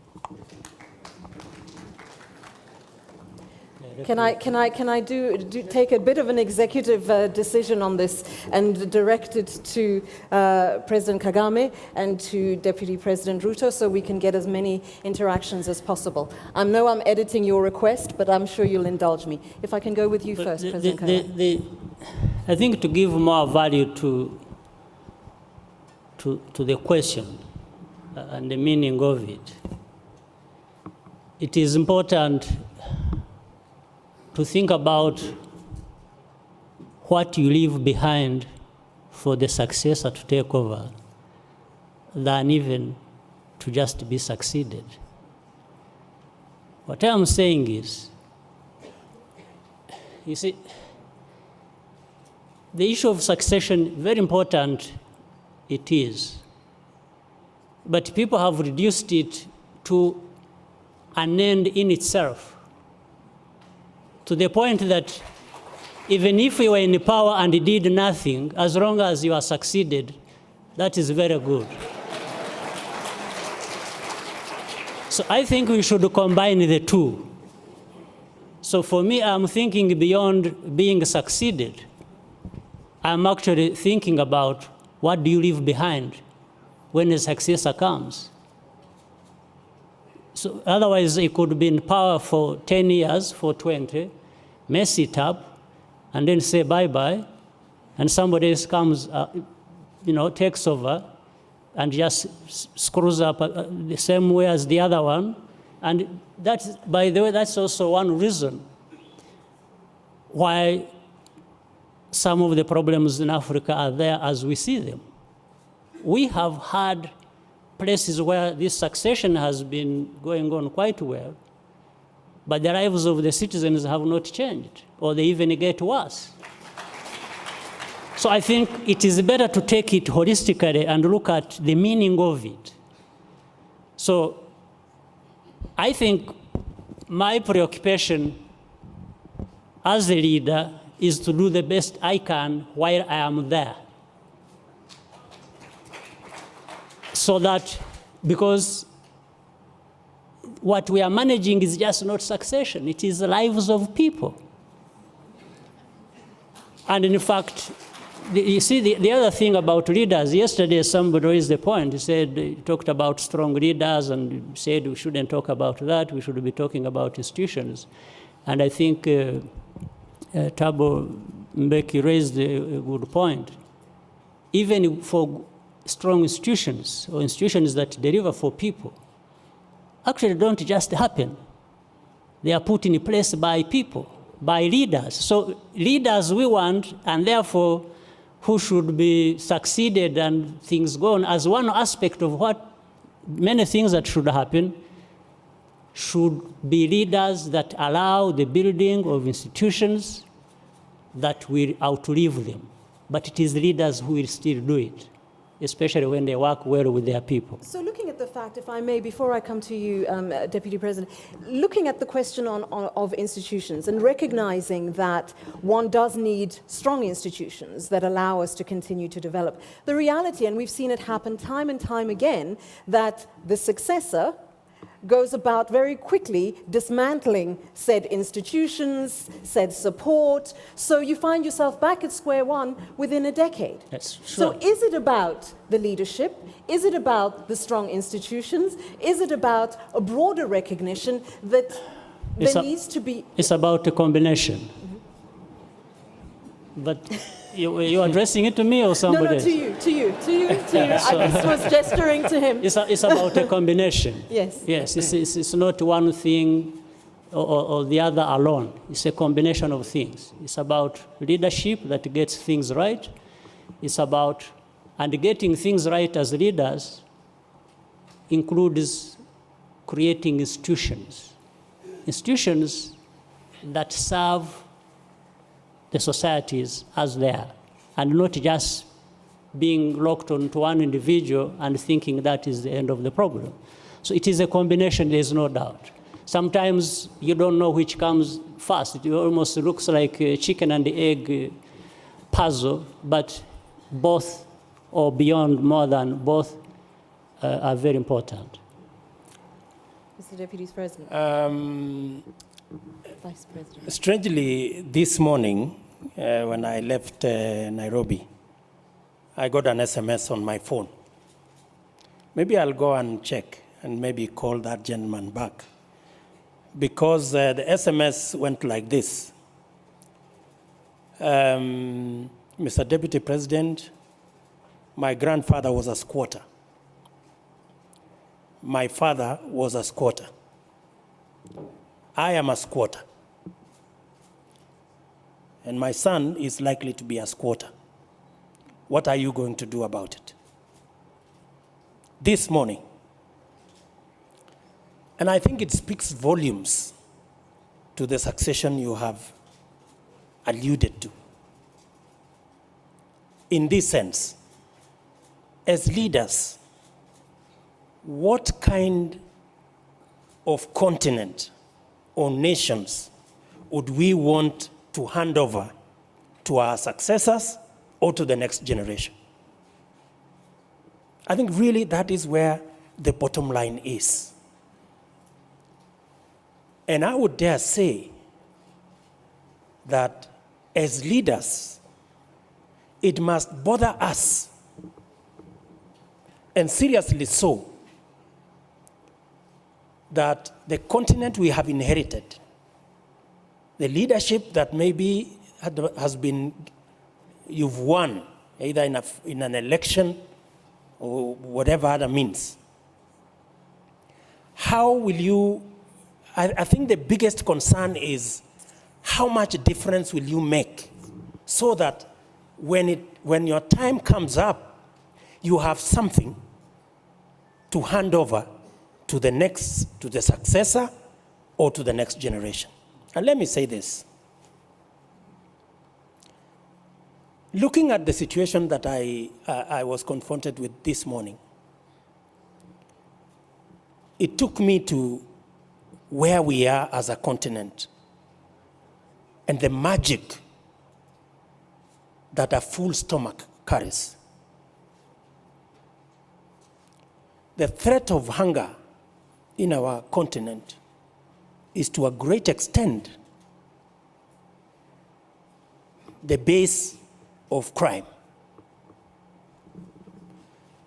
Can I take a bit of an executive decision on this and direct it to President Kagame and to Deputy President Ruto so we can get as many interactions as possible? I know I'm editing your request, but I'm sure you'll indulge me. If I can go with you first, President Kagame. I think to give more value to the question and the meaning of it, it is important to think about what you leave behind for the successor to take over than even to just be succeeded. What I'm saying is, you see, the issue of succession, very important it is, but people have reduced it to an end in itself, to the point that even if you were in power and did nothing, as long as you are succeeded, that is very good. So I think we should combine the two. So for me, I'm thinking beyond being succeeded. I'm actually thinking about what do you leave behind when a successor comes. So otherwise, it could be in power for 10 years, for 20, mess it up, and then say bye-bye, and somebody else comes, takes over, and just screws up the same way as the other one. And that's, by the way, that's also one reason why some of the problems in Africa are there as we see them. We have had places where this succession has been going on quite well, but the lives of the citizens have not changed, or they even get worse. So I think it is better to take it holistically and look at the meaning of it. So I think my preoccupation as a leader is to do the best I can while I am there. So that, because what we are managing is just not succession, it is the lives of people. And in fact, you see, the other thing about leaders, yesterday somebody raised the point. He talked about strong leaders and said we shouldn't talk about that, we should be talking about institutions. And I think Thabo Mbeki raised a good point. Even for strong institutions, or institutions that deliver for people, actually don't just happen. They are put in place by people, by leaders. So leaders we want, and therefore who should be succeeded and things go on, as one aspect of what many things that should happen, should be leaders that allow the building of institutions that will outlive them. But it is leaders who will still do it, especially when they work well with their people. So looking at the fact, if I may, before I come to you, Deputy President, looking at the question of institutions and recognizing that one does need strong institutions that allow us to continue to develop, the reality, and we've seen it happen time and time again, that the successor goes about very quickly dismantling said institutions, said support, so you find yourself back at square one within a decade. Yes, sure. So is it about the leadership? Is it about the strong institutions? Is it about a broader recognition that there needs to be... It's about a combination. Mm-hmm. But you're addressing it to me or somebody else? No, to you. I just was gesturing to him. It's about a combination. Yes. Yes, it's not one thing or the other alone. It's a combination of things. It's about leadership that gets things right. It's about, and getting things right as leaders includes creating institutions. Institutions that serve the societies as they are, and not just being locked onto one individual and thinking that is the end of the problem. So it is a combination, there's no doubt. Sometimes you don't know which comes first. It almost looks like a chicken and egg puzzle, but both, or beyond more than both, are very important. Mr. Deputy President. Vice President. Strangely, this morning, when I left Nairobi, I got an SMS on my phone. Maybe I'll go and check and maybe call that gentleman back. Because the SMS went like this. Mr. Deputy President, my grandfather was a squatter. My father was a squatter. I am a squatter. And my son is likely to be a squatter. What are you going to do about it? This morning. And I think it speaks volumes to the succession you have alluded to. In this sense, as leaders, what kind of continent or nations would we want to hand over to our successors or to the next generation? I think really that is where the bottom line is. And I would dare say that as leaders, it must bother us, and seriously so, that the continent we have inherited, the leadership that maybe has been, you've won, either in an election or whatever other means. How will you, I think the biggest concern is how much difference will you make so that when your time comes up, you have something to hand over to the successor or to the next generation. And let me say this. Looking at the situation that I was confronted with this morning, it took me to where we are as a continent and the magic that a full stomach carries. The threat of hunger in our continent is to a great extent the base of crime.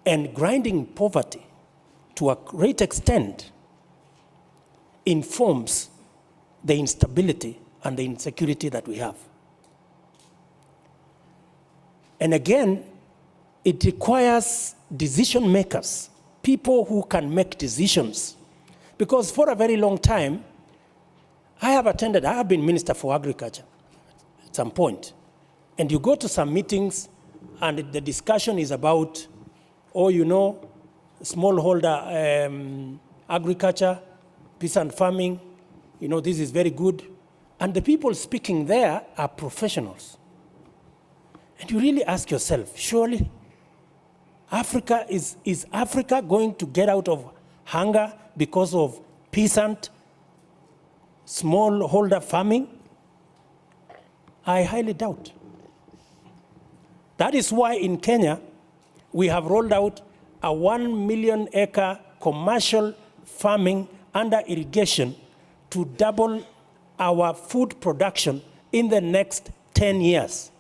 And grinding poverty to a great extent informs the instability and the insecurity that we have. And again, it requires decision makers, people who can make decisions. Because for a very long time, I have been Minister for Agriculture at some point. And you go to some meetings and the discussion is about, smallholder agriculture, peasant farming, this is very good. And the people speaking there are professionals. And you really ask yourself, surely is Africa going to get out of hunger because of peasant, smallholder farming? I highly doubt. That is why in Kenya, we have rolled out a 1 million acre commercial farming under irrigation to double our food production in the next 10 years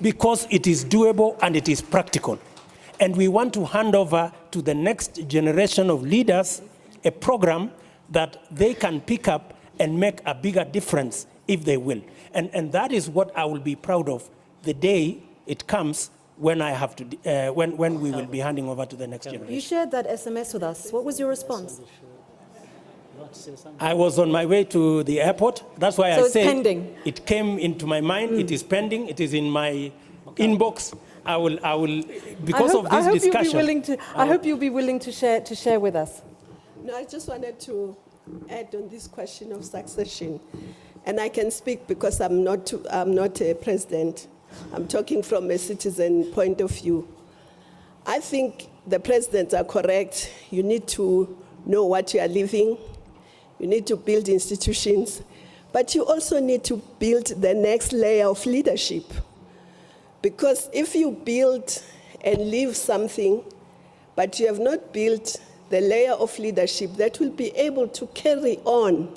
because it is doable and it is practical. And we want to hand over to the next generation of leaders a program that they can pick up and make a bigger difference if they will. And that is what I will be proud of the day it comes when I have to, when we will be handing over to the next generation. You shared that SMS with us. What was your response? I was on my way to the airport. That's why I said pending. It came into my mind. It is pending. It is in my inbox. I will, because of this discussion. I hope you'll be willing to share with us. No, I just wanted to add on this question of succession. And I can speak because I'm not a president. I'm talking from a citizen point of view. I think the presidents are correct. You need to know what you are leaving. You need to build institutions. But you also need to build the next layer of leadership. Because if you build and leave something, but you have not built the layer of leadership that will be able to carry on,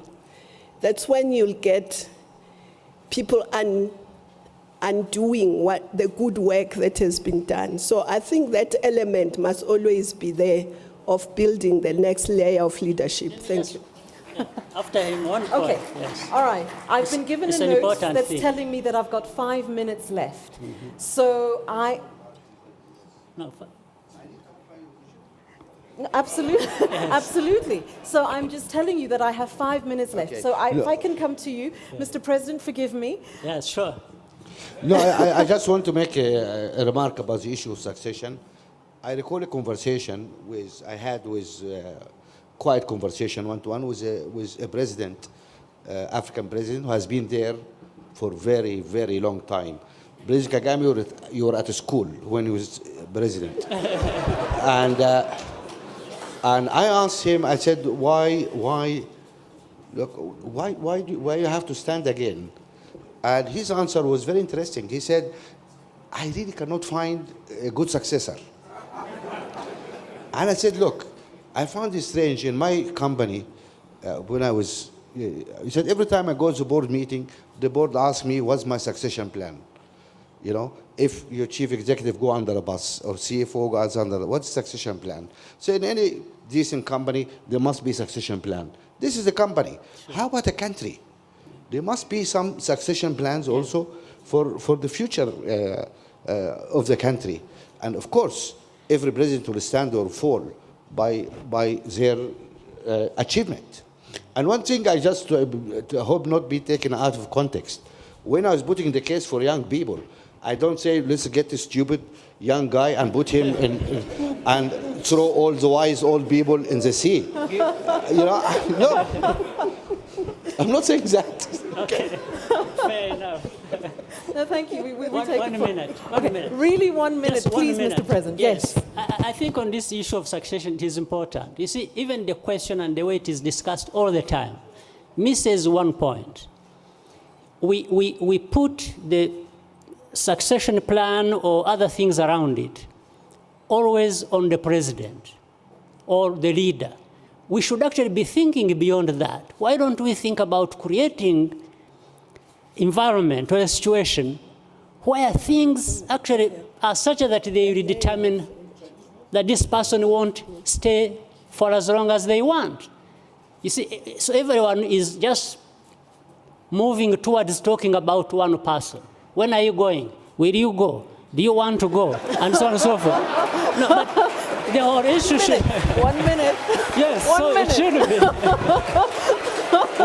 that's when you'll get people undoing the good work that has been done. So I think that element must always be there of building the next layer of leadership. Thank you. After him, one Okay, point, yes. all right. I've been given it's a an note important that's thing. telling me that I've got 5 minutes left. So No, Absolutely, absolutely. So I'm just telling you that I have 5 minutes left. Okay. So if I can come to you, Mr. President, forgive me. yeah, sure. No, I just want to make a remark about the issue of succession. I recall a conversation I had with quiet conversation one-to-one with a president, African president, who has been there for very, very long time. President Kagame, you were at a school when he was president. And I asked him, I said, why you have to stand again? And his answer was very interesting. He said, I really cannot find a good successor. And I said, look, I found it strange in my company when I was, he said, every time I go to board meeting, the board asks me, what's my succession plan? You know, if your chief executive go under a bus or CFO goes under, what's the succession plan? So in any decent company, there must be a succession plan. This is a company. Sure. How about a country? There must be some succession plans also for the future of the country. And of course, every president will stand or fall by their achievement. And one thing I just hope not be taken out of context. When I was putting the case for young people, I don't say, let's get a stupid young guy and put him in. And throw all the wise old people in the sea. No, I'm not saying that. Okay. Fair enough. No, thank you. We One take it for- minute. One minute. Really 1 minute, Just 1 please, minute. Mr. President. Yes. I think on this issue of succession, it is important. You see, even the question and the way it is discussed all the time misses one point. We put the succession plan or other things around it always on the president or the leader. We should actually be thinking beyond that. Why don't we think about creating environment or a situation where things actually are such that they will determine that this person won't stay for as long as they want. You see, so everyone is just moving towards talking about one person. When are you going? Will you go? Do you want to go? And so on and so forth. No, but the whole issue should... 1 minute. Yes, 1 so minute. it should be.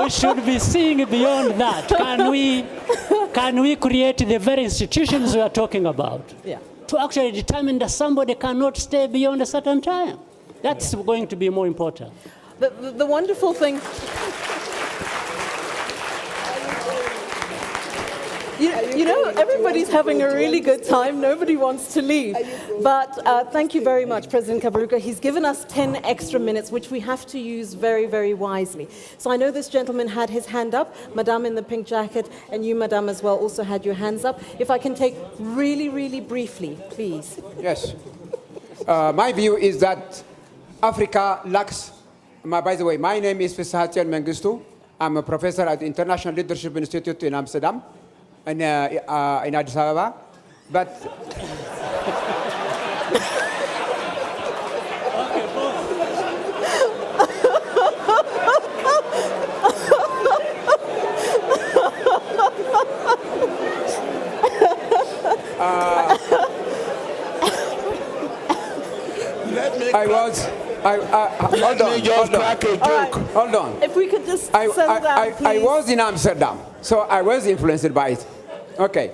We should be seeing beyond that. Can we create the very institutions we are talking about to actually determine that somebody cannot stay beyond a certain time? That's going to be more important. The wonderful thing... You know, everybody's having a really good time. Nobody wants to leave. But thank you very much, President Kaberuka. He's given us 10 extra minutes, which we have to use very, very wisely. So I know this gentleman had his hand up. Madame in the pink jacket, and you, Madame, as well, also had your hands up. If I can take really, really briefly, please. Yes. My view is that Africa lacks... by the way, my name is Fisahatian Mengistu. I'm a professor at the International Leadership Institute in Amsterdam. In Addis Ababa, but hold on. If we could just settle down, please. I was in Amsterdam, so I was influenced by it. Okay.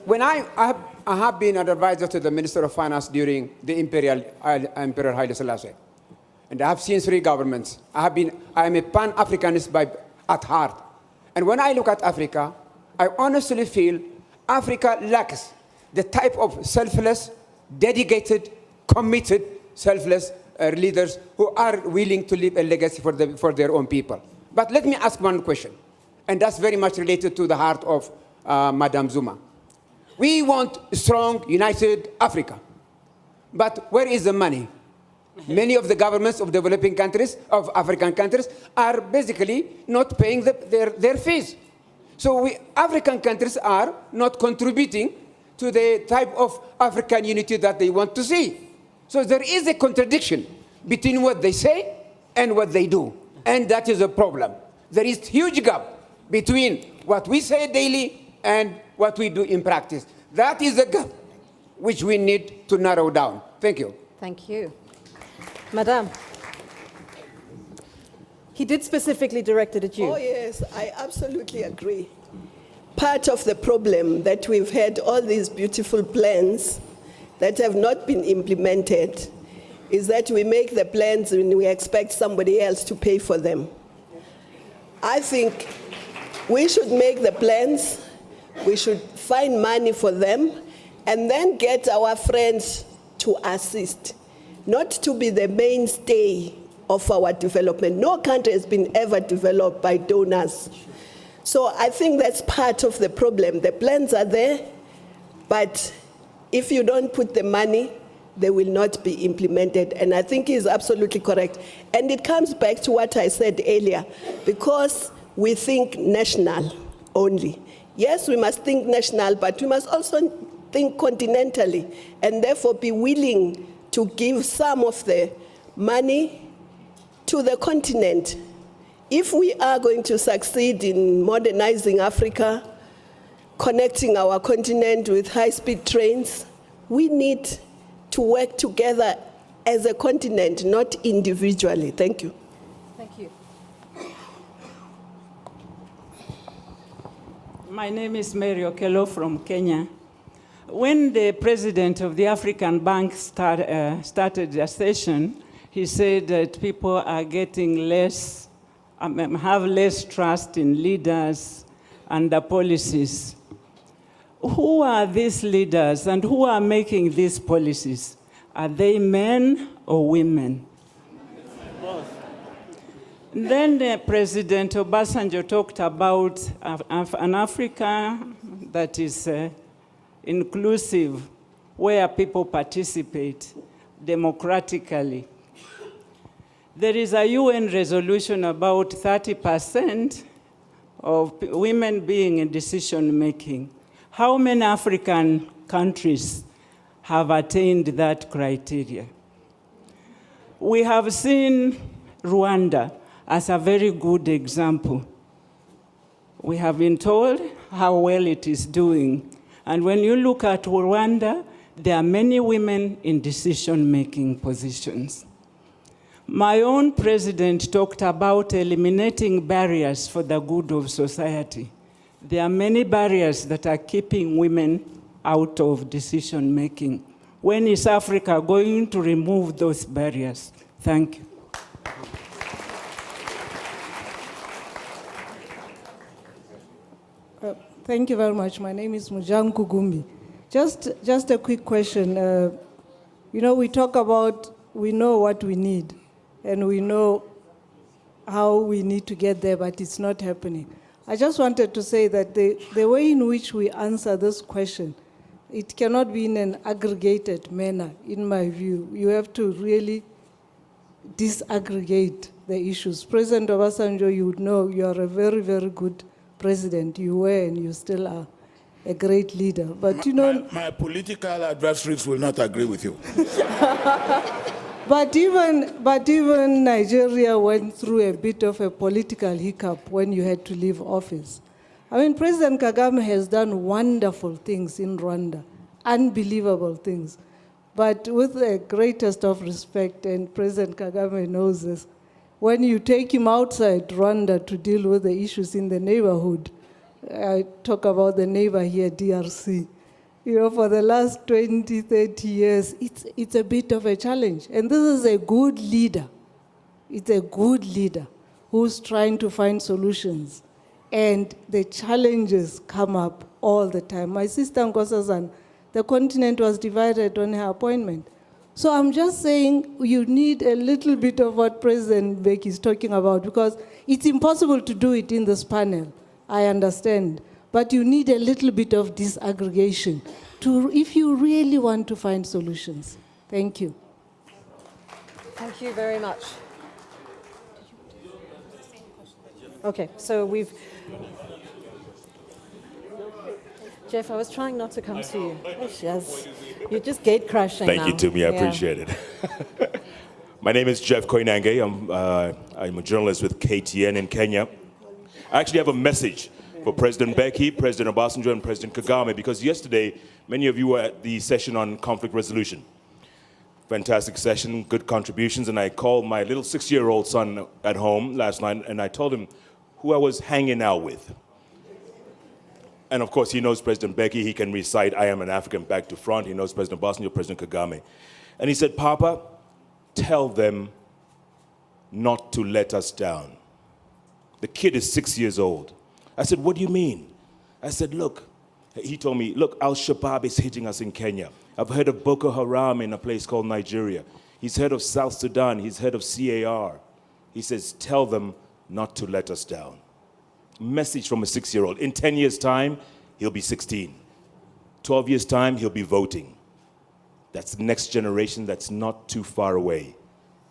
When I have been an advisor to the Minister of Finance during the Emperor Hailu Selassie, and I have seen 3 governments. I am a Pan-Africanist at heart. And when I look at Africa, I honestly feel Africa lacks the type of selfless, dedicated, committed, selfless leaders who are willing to leave a legacy for their own people. But let me ask one question, and that's very much related to the heart of Madame Zuma. We want a strong, united Africa. But where is the money? Many of the governments of developing countries, of African countries, are basically not paying their fees. So African countries are not contributing to the type of African unity that they want to see. So there is a contradiction between what they say and what they do. And that is a problem. There is a huge gap between what we say daily and what we do in practice. That is a gap which we need to narrow down. Thank you. Thank you. Madame, he did specifically direct it at you. Oh, yes, I absolutely agree. Part of the problem that we've had all these beautiful plans that have not been implemented is that we make the plans and we expect somebody else to pay for them. I think we should make the plans, we should find money for them, and then get our friends to assist, not to be the mainstay of our development. No country has been ever developed by donors. So I think that's part of the problem. The plans are there, but if you don't put the money, they will not be implemented. And I think he's absolutely correct. And it comes back to what I said earlier, because we think national only. Yes, we must think national, but we must also think continentally, and therefore be willing to give some of the money to the continent. If we are going to succeed in modernizing Africa, connecting our continent with high-speed trains, we need to work together as a continent, not individually. Thank you. Thank you. My name is Mary Okello from Kenya. when the president of the African Bank started the session, he said that people are getting less, have less trust in leaders and the policies. Who are these leaders and who are making these policies? Are they men or women? Then President Obasanjo talked about an Africa that is inclusive, where people participate democratically. There is a UN resolution about 30% of women being in decision-making. How many African countries have attained that criteria? We have seen Rwanda as a very good example. We have been told how well it is doing. And when you look at Rwanda, there are many women in decision-making positions. My own president talked about eliminating barriers for the good of society. There are many barriers that are keeping women out of decision-making. When is Africa going to remove those barriers? Thank you. Thank you very much. My name is Mujanku Gumbi. Just a quick question. You know, we talk about, we know what we need, and we know how we need to get there, but it's not happening. I just wanted to say that the way in which we answer this question, it cannot be in an aggregated manner, in my view. You have to really disaggregate the issues. President Obasanjo, you would know you are a very, very good president. You were and you still are a great leader. But you know, my political adversaries will not agree with you. But even Nigeria went through a bit of a political hiccup when you had to leave office. I mean, President Kagame has done wonderful things in Rwanda, unbelievable things. But with the greatest of respect, and President Kagame knows this, when you take him outside Rwanda to deal with the issues in the neighborhood, I talk about the neighbor here, DRC, you know, for the last 20, 30 years, it's a bit of a challenge. And this is a good leader. It's a good leader who's trying to find solutions. And the challenges come up all the time. My sister Nkosazana, the continent was divided on her appointment. So I'm just saying you need a little bit of what President Mbeki is talking about, because it's impossible to do it in this panel, I understand. But you need a little bit of disaggregation if you really want to find solutions. Thank you. Thank you very much. Okay, so we've... Jeff, I was trying not to come to you. Yes. You're just gate crashing now. Thank you, Tumi. I appreciate it. My name is Jeff Koinange. I'm a journalist with KTN in Kenya. I actually have a message for President Mbeki, President Obasanjo, and President Kagame, because yesterday, many of you were at the session on conflict resolution. Fantastic session, good contributions, and I called my little 6-year-old son at home last night, and I told him who I was hanging out with. And of course, he knows President Mbeki. He can recite, I am an African back to front. He knows President Obasanjo, President Kagame. And he said, Papa, tell them not to let us down. The kid is 6 years old. I said, what do you mean? I said, look. He told me, look, Al-Shabaab is hitting us in Kenya. I've heard of Boko Haram in a place called Nigeria. He's heard of South Sudan. He's heard of CAR. He says, tell them not to let us down. Message from a 6-year-old. In 10 years' time, he'll be 16. 12 years' time, he'll be voting. That's the next generation that's not too far away.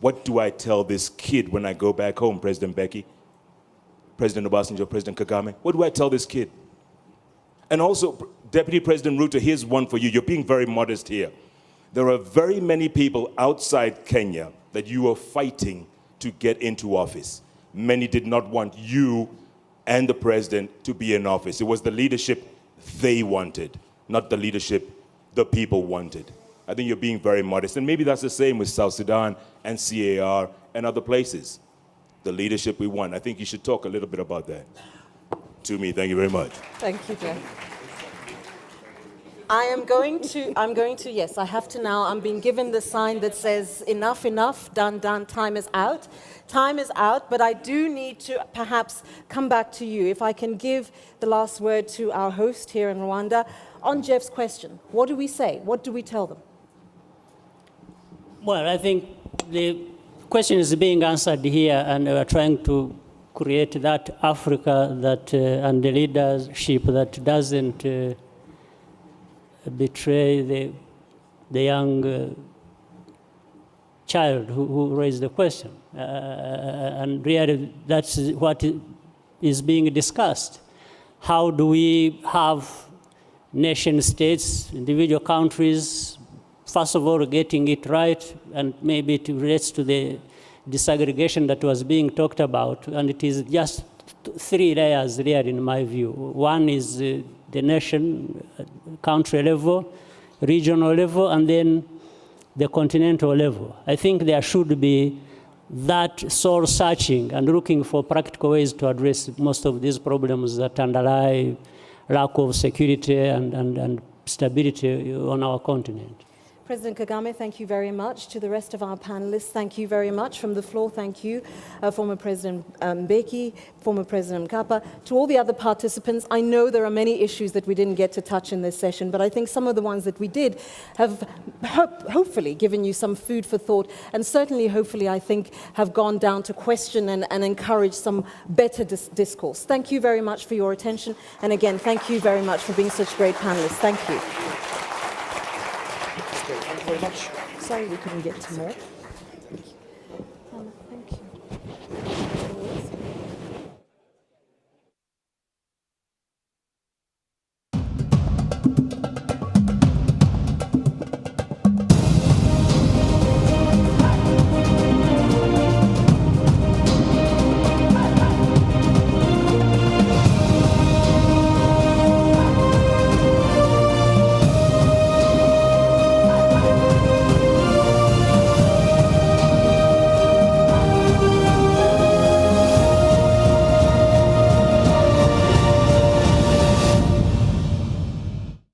What do I tell this kid when I go back home, President Mbeki, President Obasanjo, President Kagame? What do I tell this kid? And also, Deputy President Ruto, here's one for you. You're being very modest here. There are very many people outside Kenya that you are fighting to get into office. Many did not want you and the president to be in office. It was the leadership they wanted, not the leadership the people wanted. I think you're being very modest. And maybe that's the same with South Sudan and CAR and other places. The leadership we want. I think you should talk a little bit about that. To me, thank you very much. Thank you, Jeff. I'm going to, yes, I have to now. I'm being given the sign that says enough, enough, done, done, time is out. Time is out, but I do need to perhaps come back to you. If I can give the last word to our host here in Rwanda on Jeff's question. What do we say? What do we tell them? Well, I think the question is being answered here, and we're trying to create that Africa that and the leadership that doesn't betray the young child who raised the question. And really, that's what is being discussed. How do we have nation states, individual countries, first of all, getting it right, and maybe it relates to the disaggregation that was being talked about, and it is just three layers there in my view. One is the nation, country level, regional level, and then the continental level. I think there should be that soul searching and looking for practical ways to address most of these problems that underlie lack of security and stability on our continent. President Kagame, thank you very much. To the rest of our panelists, thank you very much. From the floor, thank you. Former President Mbeki, former President Mkapa. To all the other participants, I know there are many issues that we didn't get to touch in this session, but I think some of the ones that we did have hopefully given you some food for thought, and certainly, hopefully, I think, have gone down to question and encourage some better discourse. Thank you very much for your attention. And again, thank you very much for being such great panelists. Thank you. Thank you very much. Sorry we couldn't get to more.